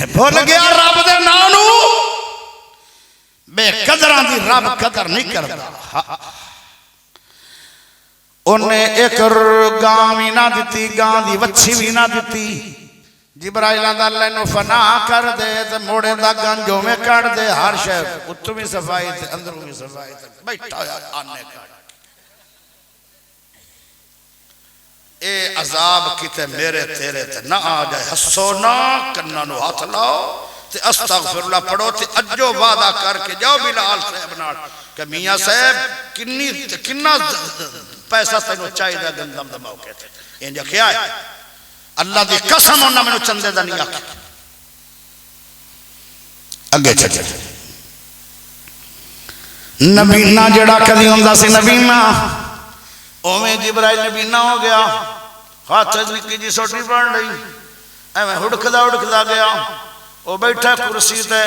بھول گیا رب دے نانو بے قدران دی رب قدر نہیں کرتا انہیں ایک گاں بھی نہ دیتی گاں دی وچھی بھی نہ دیتی جبرائیل اللہ نو فنا کر دے تے موڑے دا گنجوں میں کر دے ہر شہر اتو بھی صفائی تے اندروں بھی صفائی تے بیٹھا آنے کر اے عذاب کتے میرے تیرے تے نہ آ جائے حسو نہ کنہ نو ہاتھ لاؤ تے استغفر اللہ پڑھو تے اجو وعدہ کر کے جاؤ بلال صاحب نال کہ میاں صاحب کنا پیسہ تینوں چاہیے دا گندم دا موقع تے انجا کیا ہے اللہ دی قسم انہاں میں چندے دا نہیں آکھا اگے چلے نبینا جڑا کدی ہوندا سی نبینا اوویں جبرائیل نبینا ہو گیا ہاتھ نکی جی سوٹی بن لئی ایویں ہڑکدا گیا وہ بیٹھا کرسی تے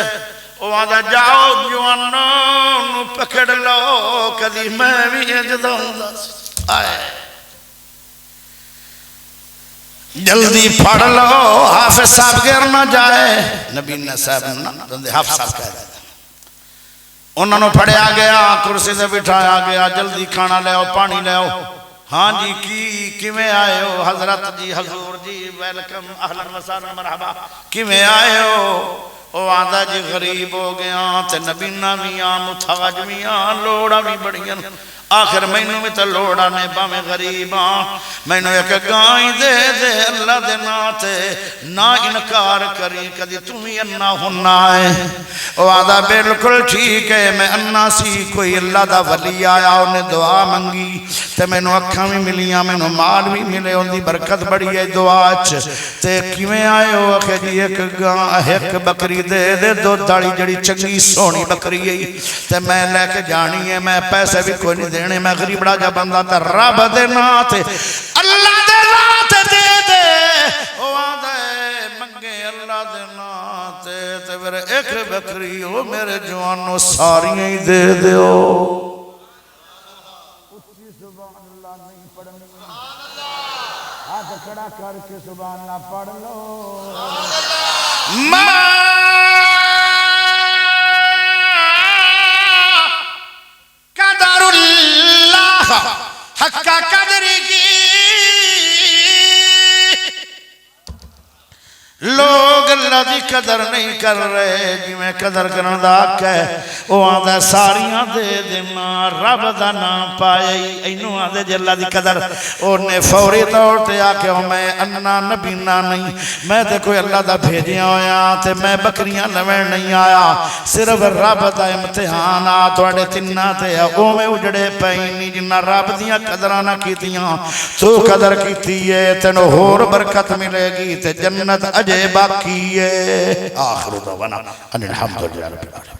وہ آندا جاؤ جوانوں نو پکڑ لو کدی میں بھی جدا ہوندا سی آئے جلدی پھڑ لو حافظ صاحب گر نہ جائے نبینا صاحب نہ حافظ صاحب کہہ رہے انہوں نے پڑھیا گیا کرسی سے بٹھایا گیا جلدی کھانا لے آؤ پانی لے آؤ ہاں جی کیویں آئے ہو حضرت جی حضور جی ویلکم اہلا وسہلا مرحبا کیویں آئے ہو وہ آندا جی غریب ہو گیا تے نبینا میاں محتاج میاں لوڑا بھی بڑیاں آخر مینوں بھی تے لوڑا نے باویں غریب ہاں مینوں ایک گائیں دے دے اللہ دے نا تے نہ انکار کری کدی تمہیں انا ہونا ہے وہ آدھا بالکل ٹھیک ہے میں انا سی کوئی اللہ دا ولی آیا انہیں دعا منگی تے مینوں اکھاں بھی ملیاں مینوں مال بھی ملے ان دی برکت بڑی ہے دعا تے کیویں آئے ہو کہ جی ایک گاں ایک بکری دے دے دو داڑی جڑی چنگی سونی بکری ہے تے میں لے کے جانی ہے میں پیسے بھی کوئی نہیں دینے میں غریبڑا جا بندہ تا رب دے نات اللہ دے نات دے دے او آدھے منگے اللہ دے نات تے میرے ایک بکری ہو میرے جوانوں ساریاں ہی دے دے ہو اچھی سبحان اللہ نہیں پڑھنی ہاتھ کھڑا کر کے سبحان اللہ پڑھ لو قدر اللہ حق قدر کی لوگ اللہ دی قدر نہیں کر رہے جی میں قدر کرنا دا کہے وہ آدھا ساریاں دے دینا رب دا نام پائے اینو آدھے جی اللہ دی قدر انہیں فوری طور تے آکے میں اننا نبینا نہیں میں تے کوئی اللہ دا بھیجیاں ہویا تے میں بکریاں لوین نہیں آیا صرف رب دا امتحانات وڑے تنہ تے او میں اجڑے پہنی جنہ رب دیاں قدرانہ کیتیاں تو قدر کیتی ہے تینو ہور برکت ملے گی تے جنت اجے باقی ہے آخر دعوانا ان الحمدللہ رب العالمین